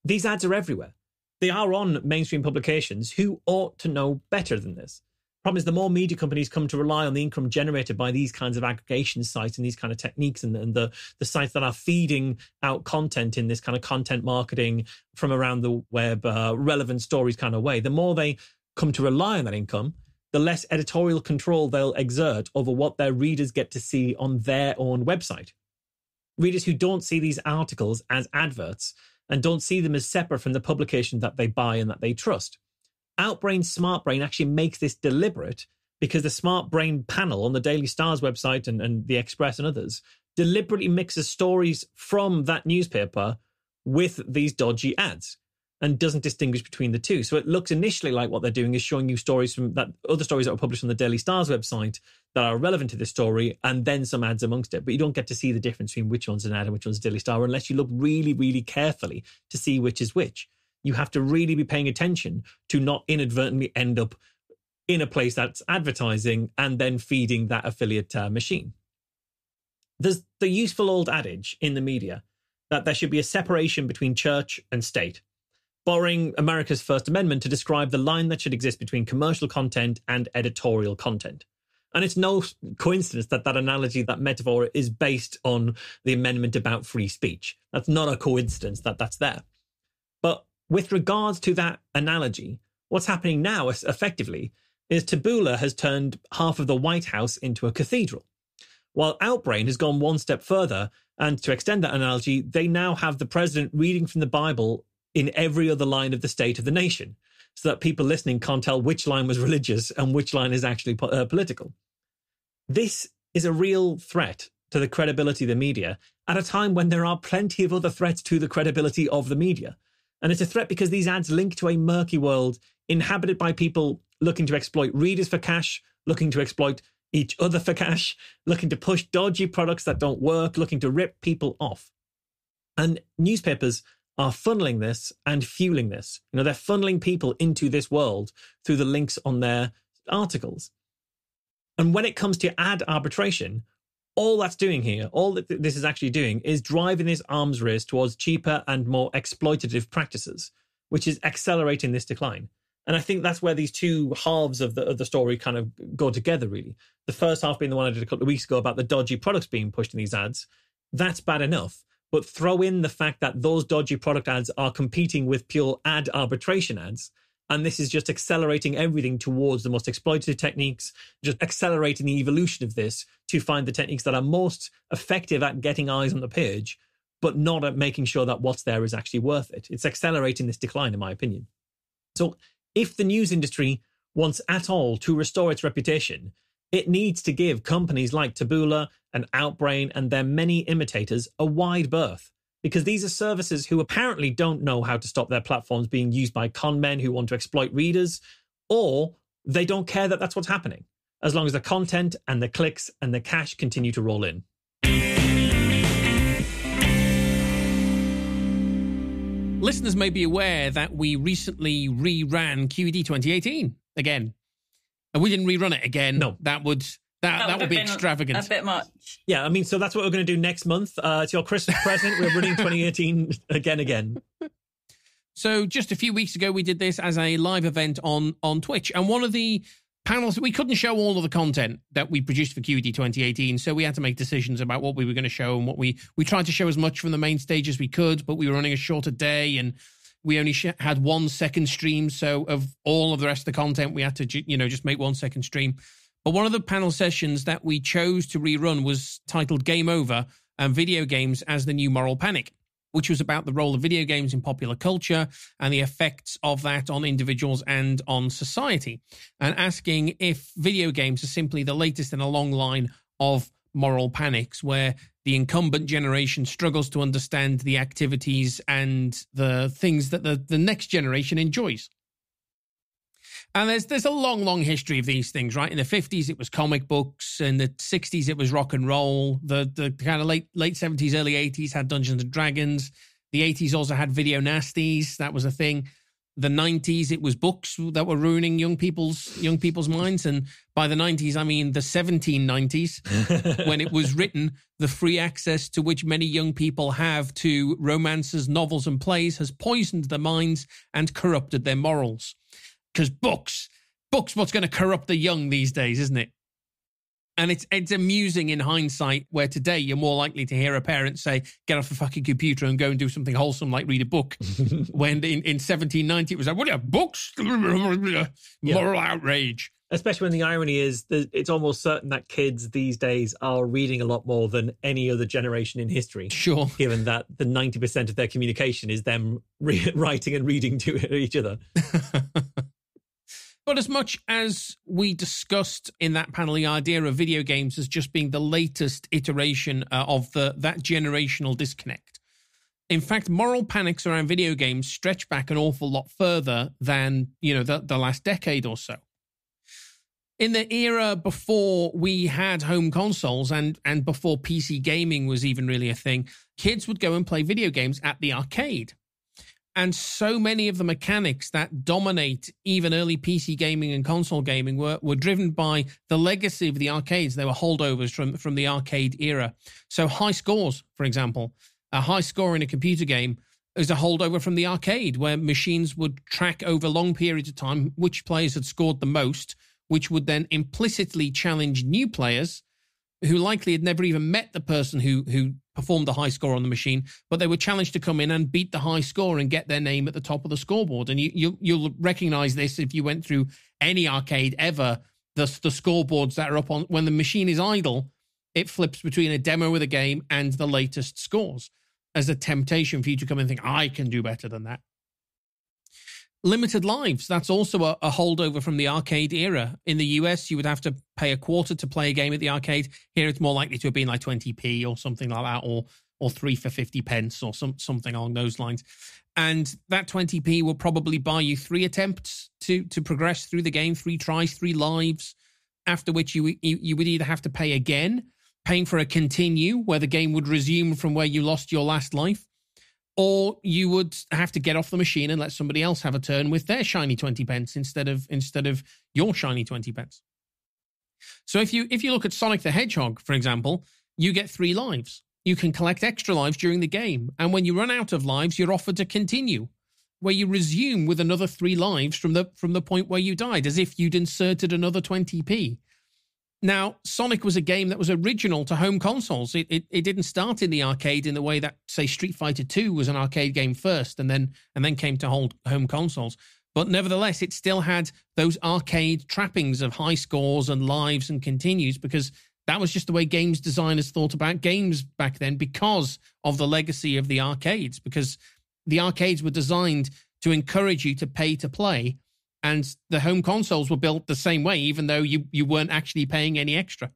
These ads are everywhere. They are on mainstream publications who ought to know better than this. Problem is, the more media companies come to rely on the income generated by these kinds of aggregation sites and these kind of techniques and the sites that are feeding out content in this kind of content marketing from around the web, relevant stories kind of way, the more they come to rely on that income, the less editorial control they'll exert over what their readers get to see on their own website. Readers who don't see these articles as adverts and don't see them as separate from the publication that they buy and that they trust. Outbrain SmartBrain actually makes this deliberate because the SmartBrain panel on the Daily Star's website and the Express and others deliberately mixes stories from that newspaper with these dodgy ads and doesn't distinguish between the two. So it looks initially like what they're doing is showing you stories from that, other stories that were published on the Daily Star's website that are relevant to this story, and then some ads amongst it. But you don't get to see the difference between which one's an ad and which one's Daily Star unless you look really, really carefully to see which is which. You have to really be paying attention to not inadvertently end up in a place that's advertising and then feeding that affiliate machine. There's the useful old adage in the media that there should be a separation between church and state, borrowing America's First Amendment to describe the line that should exist between commercial content and editorial content. And it's no coincidence that that analogy, that metaphor, is based on the amendment about free speech. That's not a coincidence that that's there. But with regards to that analogy, what's happening now effectively is Taboola has turned half of the White House into a cathedral, while Outbrain has gone one step further. And to extend that analogy, they now have the president reading from the Bible in every other line of the state of the nation, so that people listening can't tell which line was religious and which line is actually political. This is a real threat to the credibility of the media at a time when there are plenty of other threats to the credibility of the media. And it's a threat because these ads link to a murky world inhabited by people looking to exploit readers for cash, looking to exploit each other for cash, looking to push dodgy products that don't work, looking to rip people off. And newspapers are funneling this and fueling this. You know, they're funneling people into this world through the links on their articles. And when it comes to ad arbitration, all that's doing here, all that this is actually doing is driving this arms race towards cheaper and more exploitative practices, which is accelerating this decline. And I think that's where these two halves of the story kind of go together, really. The first half being the one I did a couple of weeks ago about the dodgy products being pushed in these ads. That's bad enough. But throw in the fact that those dodgy product ads are competing with pure ad arbitration ads. And this is just accelerating everything towards the most exploitative techniques, just accelerating the evolution of this to find the techniques that are most effective at getting eyes on the page, but not at making sure that what's there is actually worth it. It's accelerating this decline, in my opinion. So if the news industry wants at all to restore its reputation, it needs to give companies like Taboola and Outbrain and their many imitators a wide berth, because these are services who apparently don't know how to stop their platforms being used by con men who want to exploit readers, or they don't care that that's what's happening, as long as the content and the clicks and the cash continue to roll in. Listeners may be aware that we recently reran QED 2018 again. And we didn't rerun it again. No. That would be extravagant. A bit much. Yeah, I mean, so that's what we're going to do next month. It's your Christmas present. We're running 2018 again. So just a few weeks ago, we did this as a live event on Twitch. And one of the panels, we couldn't show all of the content that we produced for QED 2018. So we had to make decisions about what we were going to show and what we tried to show as much from the main stage as we could, but we were running a shorter day and we only had 1 second stream. So of all of the rest of the content, we had to, just make 1 second stream. But one of the panel sessions that we chose to rerun was titled Game Over and Video Games as the New Moral Panic, which was about the role of video games in popular culture and the effects of that on individuals and on society, and asking if video games are simply the latest in a long line of moral panics where the incumbent generation struggles to understand the activities and the things that the next generation enjoys. And there's a long history of these things, right? In the 50s, it was comic books. In the 60s, it was rock and roll. The kind of late 70s, early 80s had Dungeons and Dragons. The 80s also had video nasties. That was a thing. the 90s, it was books that were ruining young people's minds. And by the 90s, I mean the 1790s, when it was written, the free access to which many young people have to romances, novels, and plays has poisoned their minds and corrupted their morals. Because books, what's going to corrupt the young these days, isn't it? And it's amusing in hindsight, where today you're more likely to hear a parent say, get off the fucking computer and go and do something wholesome like read a book. When in 1790 it was like, what are books? Moral outrage. Especially when the irony is that it's almost certain that kids these days are reading a lot more than any other generation in history. Sure. Given that the 90% of their communication is them writing and reading to each other. But as much as we discussed in that panel the idea of video games as just being the latest iteration of that generational disconnect, in fact, moral panics around video games stretch back an awful lot further than, the last decade or so. In the era before we had home consoles and before PC gaming was even really a thing, kids would go and play video games at the arcade. And so many of the mechanics that dominate even early PC gaming and console gaming were driven by the legacy of the arcades. They were holdovers from the arcade era. So high scores, for example, a high score in a computer game is a holdover from the arcade, where machines would track over long periods of time which players had scored the most, which would then implicitly challenge new players who likely had never even met the person who performed the high score on the machine, but they were challenged to come in and beat the high score and get their name at the top of the scoreboard. And you'll recognize this if you went through any arcade ever. The scoreboards that are up on, when the machine is idle, it flips between a demo with a game and the latest scores as a temptation for you to come and think, I can do better than that. Limited lives, that's also a holdover from the arcade era. In the US, you would have to pay a quarter to play a game at the arcade. Here, it's more likely to have been like 20p or something like that, or 3 for 50 pence or something along those lines. And that 20p will probably buy you 3 attempts to progress through the game, 3 tries, 3 lives, after which you would either have to pay again, paying for a continue, where the game would resume from where you lost your last life, or you would have to get off the machine and let somebody else have a turn with their shiny 20 pence instead of your shiny 20 pence. So if you look at Sonic the Hedgehog, for example, you get 3 lives. You can collect extra lives during the game. And when you run out of lives, you're offered to continue, where you resume with another 3 lives from the point where you died, as if you'd inserted another 20p. Now, Sonic was a game that was original to home consoles. It didn't start in the arcade in the way that, say, Street Fighter II was an arcade game first and then came to hold home consoles. But nevertheless, it still had those arcade trappings of high scores and lives and continues, because that was just the way games designers thought about games back then, because of the legacy of the arcades, because the arcades were designed to encourage you to pay to play. And the home consoles were built the same way, even though you weren't actually paying any extra.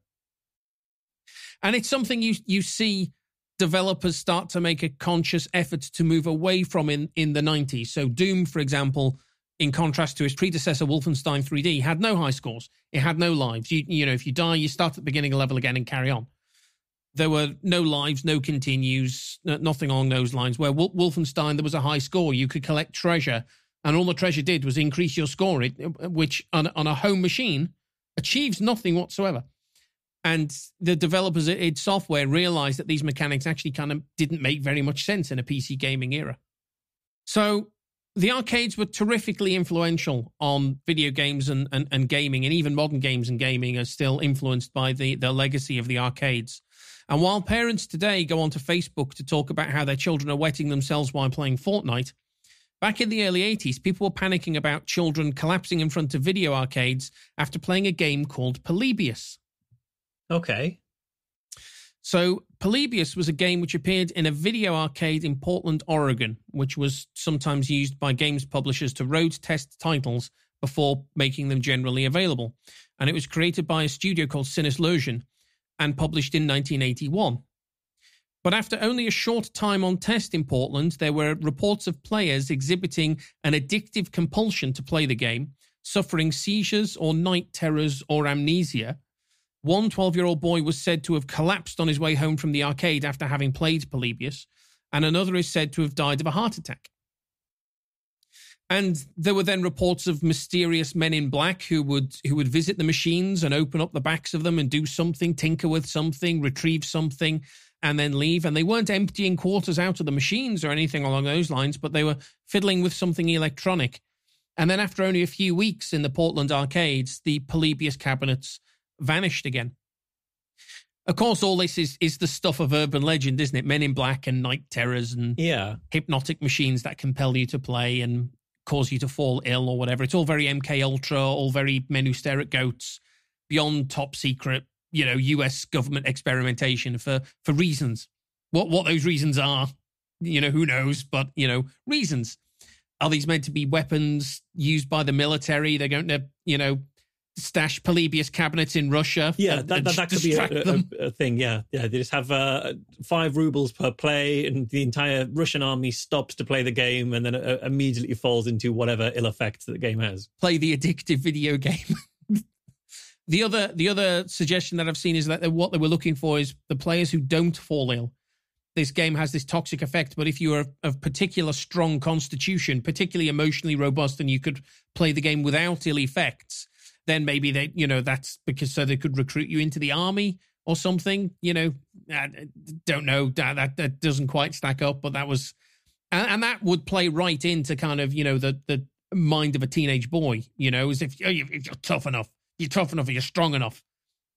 And it's something you see developers start to make a conscious effort to move away from in the 90s. So Doom, for example, in contrast to his predecessor, Wolfenstein 3D, had no high scores. It had no lives. You know, if you die, you start at the beginning of the level again and carry on. There were no lives, no continues, nothing along those lines. Where Wolfenstein, there was a high score. You could collect treasure, and all the treasure did was increase your score, which on a home machine achieves nothing whatsoever. And the developers at id Software realized that these mechanics actually kind of didn't make very much sense in a PC gaming era. So the arcades were terrifically influential on video games and gaming, and even modern games and gaming are still influenced by the legacy of the arcades. And while parents today go onto Facebook to talk about how their children are wetting themselves while playing Fortnite, back in the early 80s, people were panicking about children collapsing in front of video arcades after playing a game called Polybius. Okay. So Polybius was a game which appeared in a video arcade in Portland, Oregon, which was sometimes used by games publishers to road test titles before making them generally available. And it was created by a studio called Sinislusion and published in 1981. But after only a short time on test in Portland, there were reports of players exhibiting an addictive compulsion to play the game, suffering seizures or night terrors or amnesia. One 12-year-old boy was said to have collapsed on his way home from the arcade after having played Polybius, and another is said to have died of a heart attack. And there were then reports of mysterious men in black who would visit the machines and open up the backs of them and do something, tinker with something, retrieve something, and then leave. And they weren't emptying quarters out of the machines or anything along those lines, but they were fiddling with something electronic. And then after only a few weeks in the Portland arcades, the Polybius cabinets vanished again. Of course, all this is the stuff of urban legend, isn't it? Men in black and night terrors and hypnotic machines that compel you to play and cause you to fall ill or whatever. It's all very MK Ultra, all very men who stare at goats, beyond top secret, US government experimentation for reasons. What those reasons are, who knows, but, reasons. Are these meant to be weapons used by the military? They're going to, stash Polybius cabinets in Russia. Yeah, that could be a thing. Yeah. They just have 5 rubles per play, and the entire Russian army stops to play the game, and then immediately falls into whatever ill effects that the game has. Play the addictive video game. The other suggestion that I've seen is that what they were looking for is the players who don't fall ill. This game has this toxic effect, but if you are of particular strong constitution, particularly emotionally robust, and you could play the game without ill effects, then maybe they, that's because so they could recruit you into the army or something. I don't know. That doesn't quite stack up, but that was, and that would play right into kind of, the mind of a teenage boy, as if you're tough enough, or you're strong enough,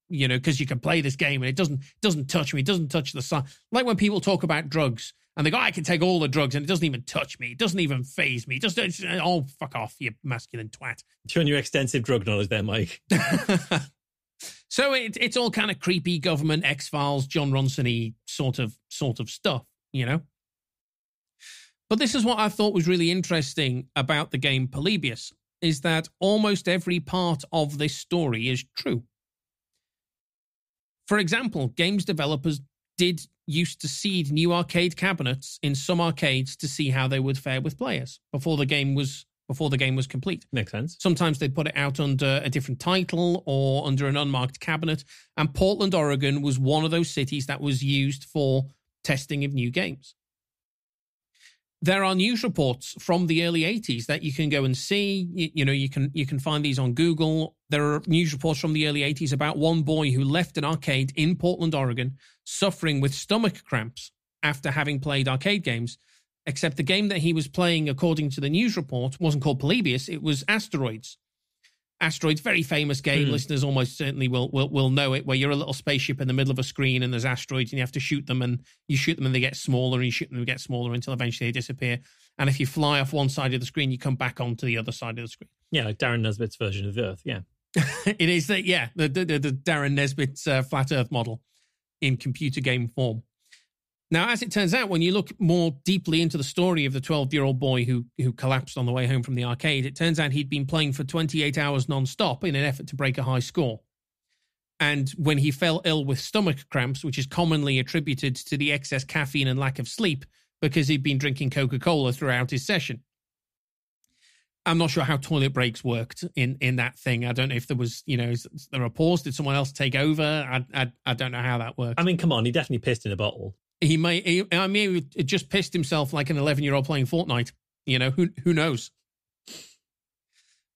because you can play this game and it doesn't touch me. It doesn't touch the sun. Like when people talk about drugs and they go, I can take all the drugs and it doesn't even touch me. It doesn't even faze me. Oh, fuck off, you masculine twat. Showing your extensive drug knowledge there, Mike. So it's all kind of creepy government, X-Files, John Ronson-y sort of stuff, But this is what I thought was really interesting about the game Polybius, is that almost every part of this story is true. For example, games developers used to seed new arcade cabinets in some arcades to see how they would fare with players before the game was complete. Makes sense. Sometimes they'd put it out under a different title or under an unmarked cabinet. And Portland, Oregon was one of those cities that was used for testing of new games. There are news reports from the early 80s that you can go and see. You can find these on Google. There are news reports from the early 80s about one boy who left an arcade in Portland, Oregon, suffering with stomach cramps after having played arcade games, except the game that he was playing, according to the news report, wasn't called Polybius, it was Asteroids. Asteroids, very famous game. Listeners almost certainly will know it, where you're a little spaceship in the middle of a screen and there's asteroids and you have to shoot them, and you shoot them and they get smaller, and you shoot them and they get smaller until eventually they disappear. And if you fly off one side of the screen, you come back onto the other side of the screen. Yeah, like Darren Nesbitt's version of Earth, yeah. It is the Darren Nesbitt's flat Earth model in computer game form. Now, as it turns out, when you look more deeply into the story of the 12-year-old boy who collapsed on the way home from the arcade, it turns out he'd been playing for 28 hours non-stop in an effort to break a high score. And when he fell ill with stomach cramps, which is commonly attributed to the excess caffeine and lack of sleep because he'd been drinking Coca-Cola throughout his session. I'm not sure how toilet breaks worked in that thing. I don't know if there was, is there a pause? Did someone else take over? I don't know how that worked. I mean, come on, he definitely pissed in a bottle. He just pissed himself like an 11-year-old playing Fortnite. Who knows?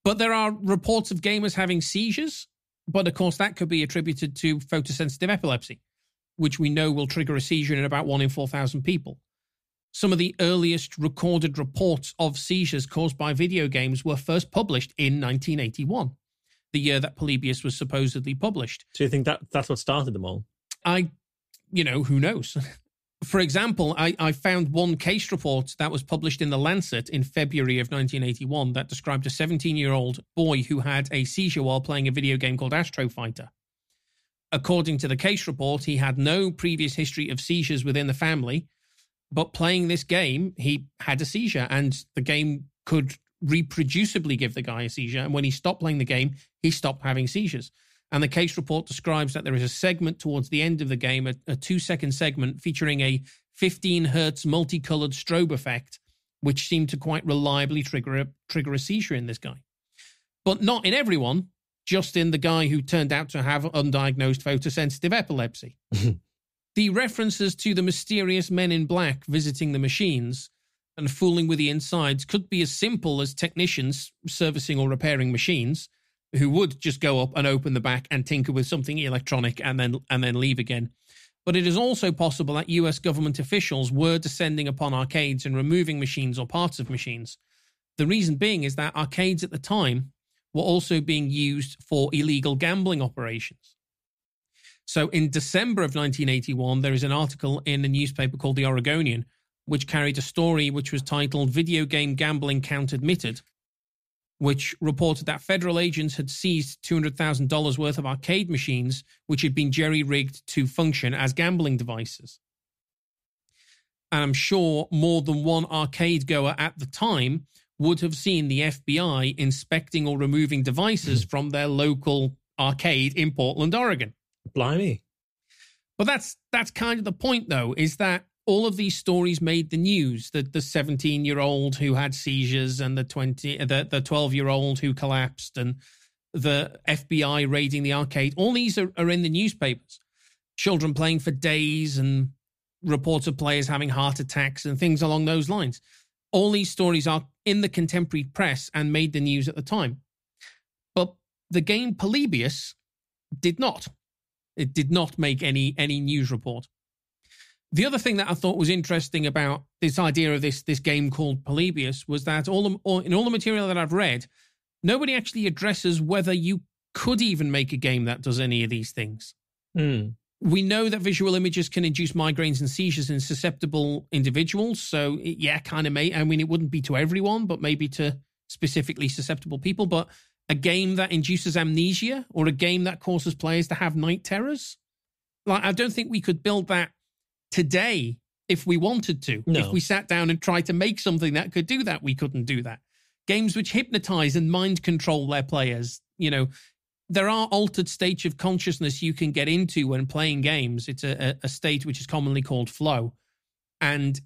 But there are reports of gamers having seizures. But of course, that could be attributed to photosensitive epilepsy, which we know will trigger a seizure in about 1 in 4,000 people. Some of the earliest recorded reports of seizures caused by video games were first published in 1981, the year that Polybius was supposedly published. So you think that's what started them all? Who knows? For example, I found one case report that was published in The Lancet in February of 1981 that described a 17-year-old boy who had a seizure while playing a video game called Astro Fighter. According to the case report, he had no previous history of seizures within the family, but playing this game, he had a seizure, and the game could reproducibly give the guy a seizure. And when he stopped playing the game, he stopped having seizures. And the case report describes that there is a segment towards the end of the game, a 2-second segment featuring a 15 hertz multicolored strobe effect, which seemed to quite reliably trigger a seizure in this guy. But not in everyone, just in the guy who turned out to have undiagnosed photosensitive epilepsy. The references to the mysterious men in black visiting the machines and fooling with the insides could be as simple as technicians servicing or repairing machines who would just go up and open the back and tinker with something electronic and then leave again. But it is also possible that US government officials were descending upon arcades and removing machines or parts of machines. The reason being is that arcades at the time were also being used for illegal gambling operations. So in December of 1981, there is an article in a newspaper called The Oregonian, which carried a story which was titled "Video Game Gambling Count Admitted," which reported that federal agents had seized $200,000 worth of arcade machines, which had been jerry-rigged to function as gambling devices. And I'm sure more than one arcade goer at the time would have seen the FBI inspecting or removing devices from their local arcade in Portland, Oregon. Blimey. But that's kind of the point, though, is that all of these stories made the news. The 17-year-old who had seizures and the 12-year-old who collapsed and the FBI raiding the arcade. All these are in the newspapers. Children playing for days and reports of players having heart attacks and things along those lines. All these stories are in the contemporary press and made the news at the time. But the game Polybius did not. It did not make any news report. The other thing that I thought was interesting about this idea of this game called Polybius was that in all the material that I've read, nobody actually addresses whether you could even make a game that does any of these things. We know that visual images can induce migraines and seizures in susceptible individuals. So yeah, kind of may. I mean, it wouldn't be to everyone, but maybe to specifically susceptible people. But a game that induces amnesia or a game that causes players to have night terrors, like I don't think we could build that today if we wanted to. No. If we sat down and tried to make something that could do that, we couldn't do that. Games which hypnotize and mind control their players, there are altered states of consciousness you can get into when playing games. It's a state which is commonly called flow. And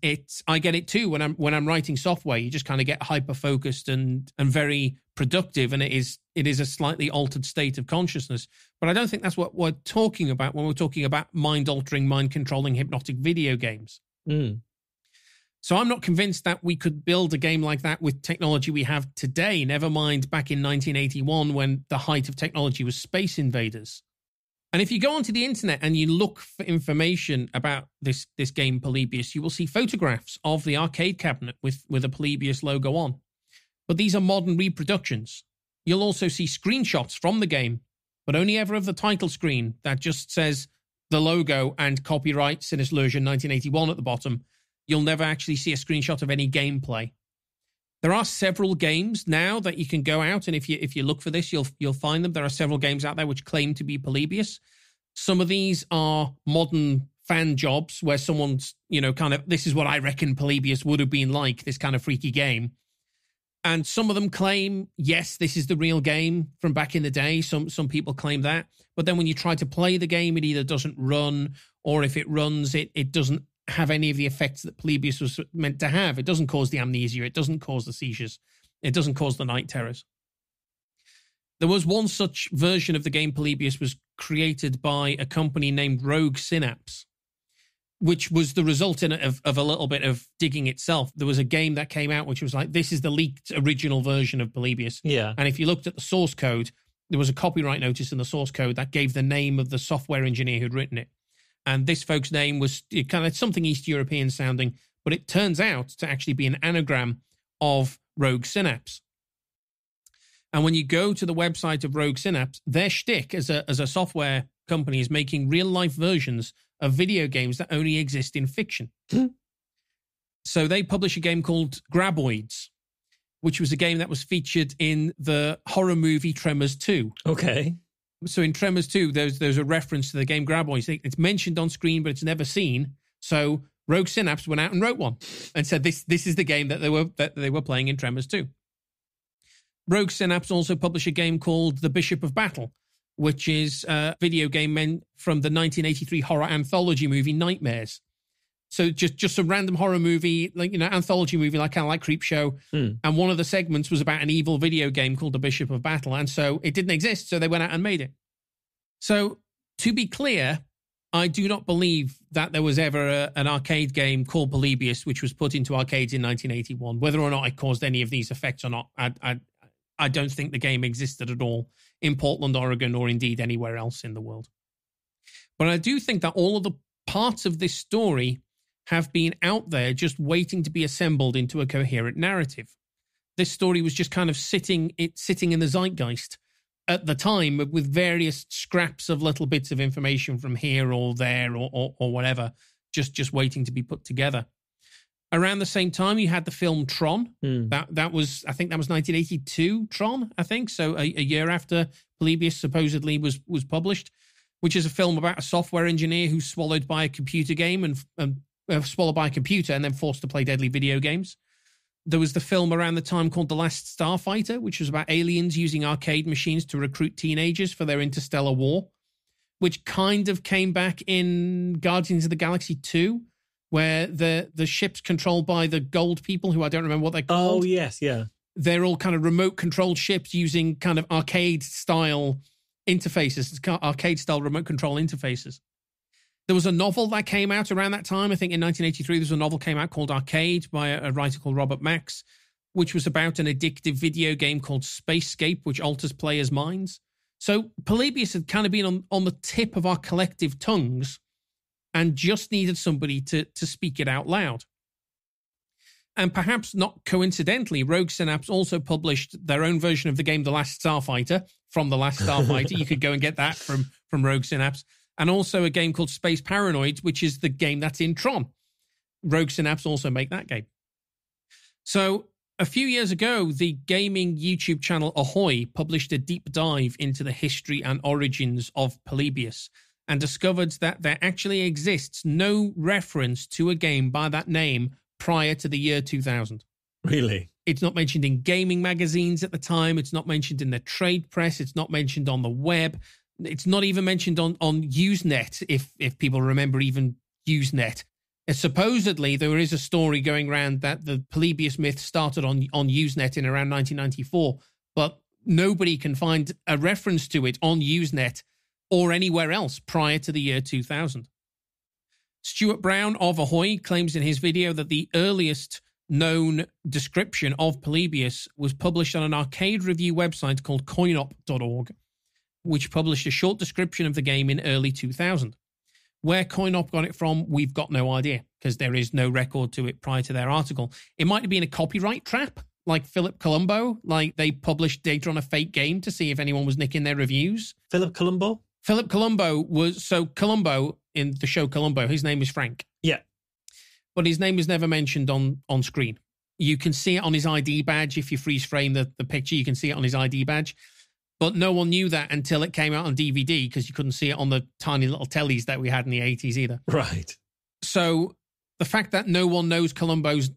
I get it too when I'm writing software. You just kind of get hyper focused and very productive, and it is a slightly altered state of consciousness. But I don't think that's what we're talking about when we're talking about mind altering, mind controlling hypnotic video games. So I'm not convinced that we could build a game like that with technology we have today. Never mind back in 1981 when the height of technology was Space Invaders. And if you go onto the internet and you look for information about this game Polybius, you will see photographs of the arcade cabinet with a Polybius logo on. But these are modern reproductions. You'll also see screenshots from the game, but only ever of the title screen that just says the logo and copyright Sinistra 1981 at the bottom. You'll never actually see a screenshot of any gameplay. There are several games now that you can go out, and if you look for this, you'll find them. There are several games out there which claim to be Polybius. Some of these are modern fan jobs where someone's, kind of, this is what I reckon Polybius would have been like, this kind of freaky game. And some of them claim, yes, this is the real game from back in the day. Some people claim that. But then when you try to play the game, it either doesn't run, or if it runs, it doesn't have any of the effects that Polybius was meant to have. It doesn't cause the amnesia. It doesn't cause the seizures. It doesn't cause the night terrors. There was one such version of the game Polybius was created by a company named Rogue Synapse, which was the result of a little bit of digging itself. There was a game that came out which was like, this is the leaked original version of Polybius. Yeah. And if you looked at the source code, there was a copyright notice in the source code that gave the name of the software engineer who'd written it. And this folks' name was kind of something East European sounding, but it turns out to actually be an anagram of Rogue Synapse. And when you go to the website of Rogue Synapse, their shtick as a software company is making real-life versions of video games that only exist in fiction. So they publish a game called Graboids, which was a game that was featured in the horror movie Tremors 2. Okay. So in Tremors 2, there's a reference to the game Graboids. It's mentioned on screen, but it's never seen. So Rogue Synapse went out and wrote one and said this is the game that they were playing in Tremors 2. Rogue Synapse also published a game called The Bishop of Battle, which is a video game from the 1983 horror anthology movie Nightmares. So just a random horror movie, anthology movie, kind of like Creepshow. And one of the segments was about an evil video game called The Bishop of Battle. And so it didn't exist, so they went out and made it. So to be clear, I do not believe that there was ever an arcade game called Polybius, which was put into arcades in 1981. Whether or not it caused any of these effects or not, I don't think the game existed at all in Portland, Oregon, or indeed anywhere else in the world. But I do think that all of the parts of this story have been out there just waiting to be assembled into a coherent narrative. This story was just kind of sitting in the zeitgeist at the time with various scraps of little bits of information from here or there or whatever, just waiting to be put together. Around the same time, you had the film Tron. That was 1982, Tron, I think. So a year after Polybius supposedly was published, which is a film about a software engineer who's swallowed by a computer game and swallowed by a computer and then forced to play deadly video games. There was the film around the time called The Last Starfighter, which was about aliens using arcade machines to recruit teenagers for their interstellar war, which kind of came back in Guardians of the Galaxy 2, where the ship's controlled by the gold people, who I don't remember what they're called. Oh, yes, yeah. They're all kind of remote-controlled ships using kind of arcade-style interfaces, arcade-style remote-control interfaces. There was a novel that came out around that time. I think in 1983, there was a novel came out called Arcade by a writer called Robert Max, which was about an addictive video game called Spacescape, which alters players' minds. So Polybius had kind of been on the tip of our collective tongues and just needed somebody to speak it out loud. And perhaps not coincidentally, Rogue Synapse also published their own version of the game The Last Starfighter from The Last Starfighter. You could go and get that from Rogue Synapse. And also a game called Space Paranoids, which is the game that's in Tron. Rogue Synapse also make that game. So a few years ago, the gaming YouTube channel Ahoy published a deep dive into the history and origins of Polybius and discovered that there actually exists no reference to a game by that name prior to the year 2000. Really? It's not mentioned in gaming magazines at the time. It's not mentioned in the trade press. It's not mentioned on the web. It's not even mentioned on Usenet, if people remember even Usenet. Supposedly, there is a story going around that the Polybius myth started on Usenet in around 1994, but nobody can find a reference to it on Usenet or anywhere else prior to the year 2000. Stuart Brown of Ahoy claims in his video that the earliest known description of Polybius was published on an arcade review website called coinop.org, which published a short description of the game in early 2000. Where Coinop got it from, we've got no idea, because there is no record to it prior to their article. It might have been a copyright trap, like Philip Colombo, like they published data on a fake game to see if anyone was nicking their reviews. Philip Colombo? Philip Colombo Colombo, in the show Colombo, his name is Frank. Yeah. But his name is never mentioned on screen. You can see it on his ID badge. If you freeze frame the picture, you can see it on his ID badge. But no one knew that until it came out on DVD, because you couldn't see it on the tiny little tellies that we had in the 80s either. Right. So the fact that no one knows Columbo's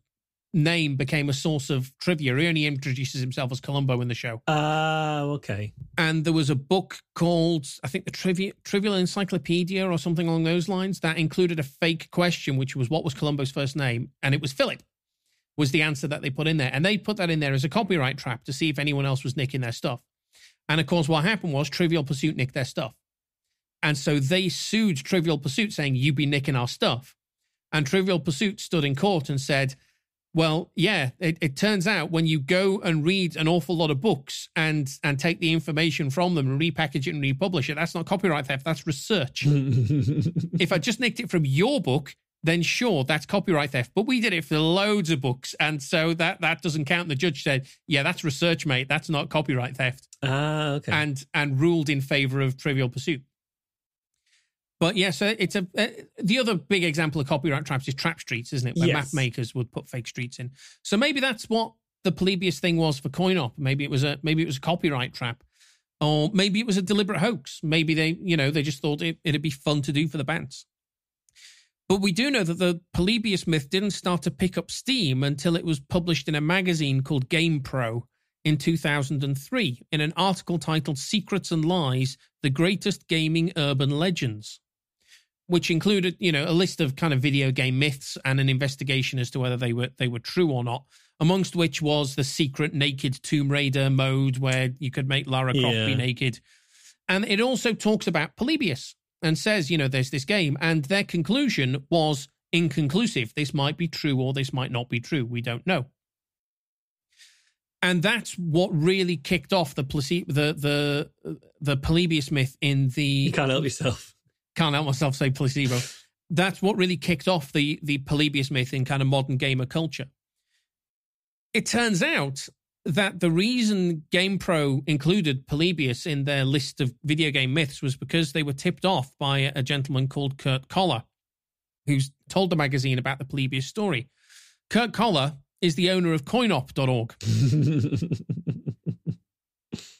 name became a source of trivia. He only introduces himself as Columbo in the show. Okay. And there was a book called, I think, the Trivial Encyclopedia or something along those lines that included a fake question, which was, what was Columbo's first name? And it was Philip, was the answer that they put in there. And they put that in there as a copyright trap to see if anyone else was nicking their stuff. And of course, what happened was Trivial Pursuit nicked their stuff. And so they sued Trivial Pursuit saying, you've been nicking our stuff. And Trivial Pursuit stood in court and said, well, yeah, it turns out when you go and read an awful lot of books and take the information from them and repackage it and republish it, that's not copyright theft, that's research. If I just nicked it from your book, then sure, that's copyright theft. But we did it for loads of books, and so that doesn't count. The judge said, yeah, that's research, mate. That's not copyright theft. Okay. And ruled in favor of Trivial Pursuit. But yes, it's the other big example of copyright traps is trap streets, isn't it? Where map makers would put fake streets in. So maybe that's what the Polybius thing was for Coinop. Maybe it was a copyright trap, or maybe it was a deliberate hoax. Maybe they just thought it'd be fun to do for the bands. But we do know that the Polybius myth didn't start to pick up steam until it was published in a magazine called Game Pro in 2003 in an article titled Secrets and Lies, The Greatest Gaming Urban Legends, which included, a list of kind of video game myths and an investigation as to whether they were true or not, amongst which was the secret naked Tomb Raider mode where you could make Lara Croft be naked. And it also talks about Polybius. and says, there's this game. And their conclusion was inconclusive. This might be true or this might not be true. We don't know. And that's what really kicked off the Polybius myth in the... You can't help yourself. Can't help myself say placebo. That's what really kicked off the Polybius myth in kind of modern gamer culture. It turns out that the reason GamePro included Polybius in their list of video game myths was because they were tipped off by a gentleman called Kurt Koller, who's told the magazine about the Polybius story. Kurt Koller is the owner of coinop.org.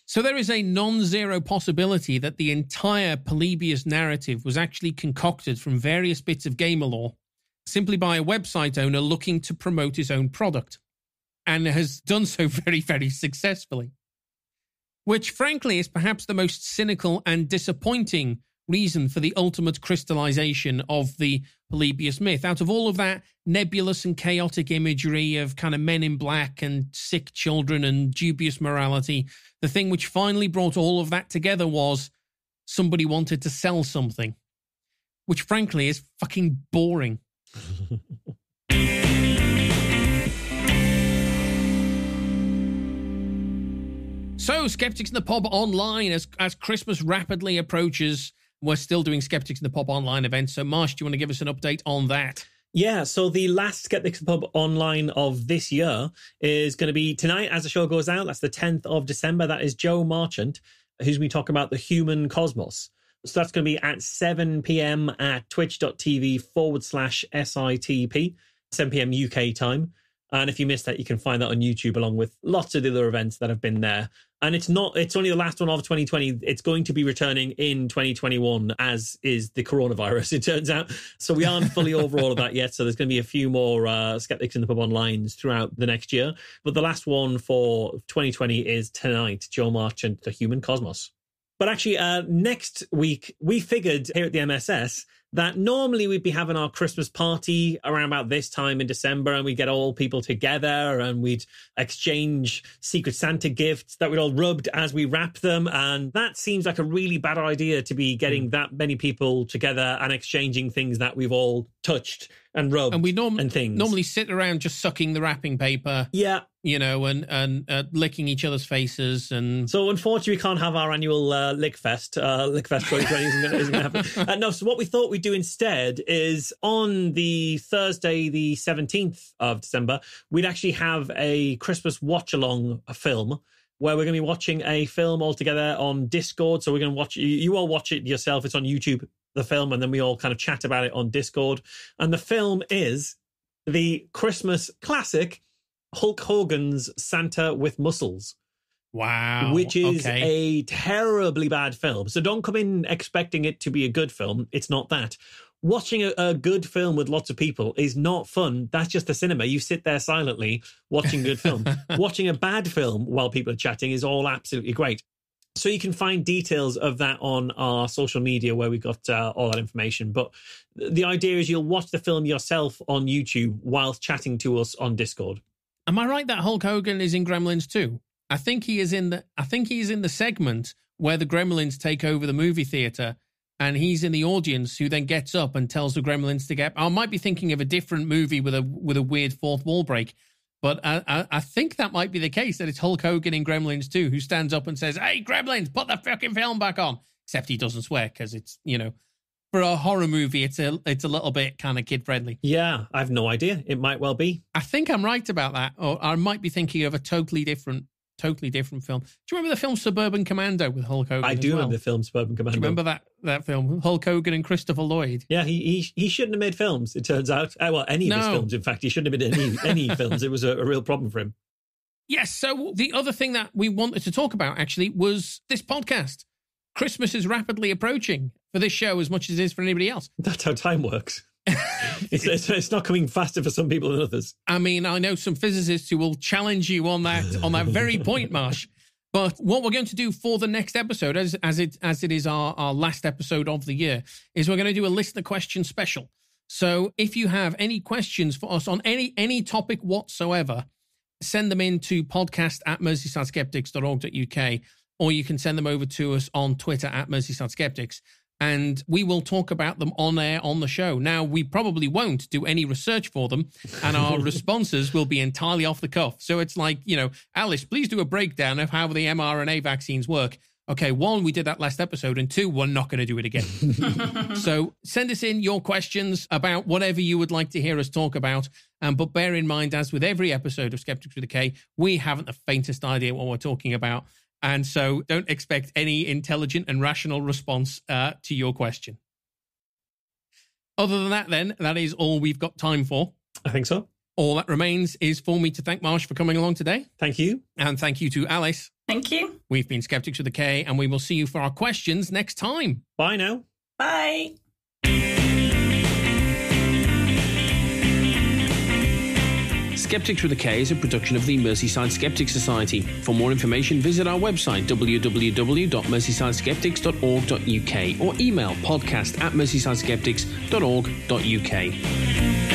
So there is a non-zero possibility that the entire Polybius narrative was actually concocted from various bits of gamer lore simply by a website owner looking to promote his own product, and has done so very, very successfully. Which, frankly, is perhaps the most cynical and disappointing reason for the ultimate crystallization of the Polybius myth. Out of all of that nebulous and chaotic imagery of kind of men in black and sick children and dubious morality, the thing which finally brought all of that together was somebody wanted to sell something, which frankly is fucking boring. So, Skeptics in the Pub Online, as Christmas rapidly approaches, we're still doing Skeptics in the Pub Online events. So, Marsh, do you want to give us an update on that? Yeah, so the last Skeptics in the Pub Online of this year is going to be tonight as the show goes out. That's the 10th of December. That is Joe Marchant, who's going to be talking about the human cosmos. So that's going to be at 7 p.m. at twitch.tv/SITP, 7 p.m. UK time. And if you missed that, you can find that on YouTube along with lots of the other events that have been there. And it's only the last one of 2020. It's going to be returning in 2021, as is the coronavirus, it turns out. So we aren't fully over all of that yet. So there's going to be a few more Skeptics in the Pub Onlines throughout the next year. But the last one for 2020 is tonight, Joe Marchant, The Human Cosmos. But actually, next week, we figured here at the MSS that normally we'd be having our Christmas party around about this time in December, and we'd get all people together and we'd exchange Secret Santa gifts that we'd all rubbed as we wrap them. And that seems like a really bad idea, to be getting that many people together and exchanging things that we've all touched and rubbed, and we normally sit around just sucking the wrapping paper. Yeah. And licking each other's faces. And so, unfortunately, we can't have our annual Lickfest. Lickfest 2020 isn't going to happen. No, so what we thought we'd do instead is on the Thursday, the 17th of December, we'd actually have a Christmas watch-along film where we're going to be watching a film all together on Discord. So we're going to watch, you all watch it yourself. It's on YouTube, the film, and then we all kind of chat about it on Discord. And the film is the Christmas classic Hulk Hogan's Santa with Muscles. Wow. Which is a terribly bad film. So don't come in expecting it to be a good film. It's not that. Watching a good film with lots of people is not fun. That's just the cinema. You sit there silently watching a good film. Watching a bad film while people are chatting is all absolutely great. So you can find details of that on our social media where we've got all that information. But the idea is you'll watch the film yourself on YouTube whilst chatting to us on Discord. Am I right that Hulk Hogan is in Gremlins 2? I think he is in the segment where the Gremlins take over the movie theater, and he's in the audience who then gets up and tells the Gremlins to get. I might be thinking of a different movie with a weird fourth wall break, but I think that might be the case, that it's Hulk Hogan in Gremlins 2 who stands up and says, "Hey, Gremlins, put the fucking film back on." Except he doesn't swear because it's, for a horror movie, it's a little bit kind of kid friendly. Yeah, I have no idea. It might well be. I think I'm right about that, or I might be thinking of a totally different film. Do you remember the film Suburban Commando with Hulk Hogan? I do remember the film Suburban Commando. Do you remember that film? Hulk Hogan and Christopher Lloyd. Yeah, he shouldn't have made films, it turns out. Well, any of his films, in fact. He shouldn't have made any films. It was a real problem for him. Yes, so the other thing that we wanted to talk about, actually, was this podcast. Christmas is rapidly approaching for this show as much as it is for anybody else. That's how time works. It's not coming faster for some people than others. I mean, I know some physicists who will challenge you on that very point, Marsh. But what we're going to do for the next episode, as it is our last episode of the year, is we're going to do a listener question special. So if you have any questions for us on any topic whatsoever, send them in to podcast@merseysideskeptics.org.uk, or you can send them over to us on Twitter @MerseysideSkeptics. and we will talk about them on air on the show. Now, we probably won't do any research for them, and our responses will be entirely off the cuff. So it's like, Alice, please do a breakdown of how the mRNA vaccines work. Okay, 1, we did that last episode, and 2, we're not going to do it again. So send us in your questions about whatever you would like to hear us talk about. But bear in mind, as with every episode of Skeptics with a K, we haven't the faintest idea what we're talking about. And so don't expect any intelligent and rational response to your question. Other than that, then, that is all we've got time for. I think so. All that remains is for me to thank Marsh for coming along today. Thank you. And thank you to Alice. Thank you. We've been Skeptics with a K, and we will see you for our questions next time. Bye now. Bye. Skeptics with a K is a production of the Merseyside Skeptics Society. For more information, visit our website, www.merseysideskeptics.org.uk, or email podcast@merseysideskeptics.org.uk.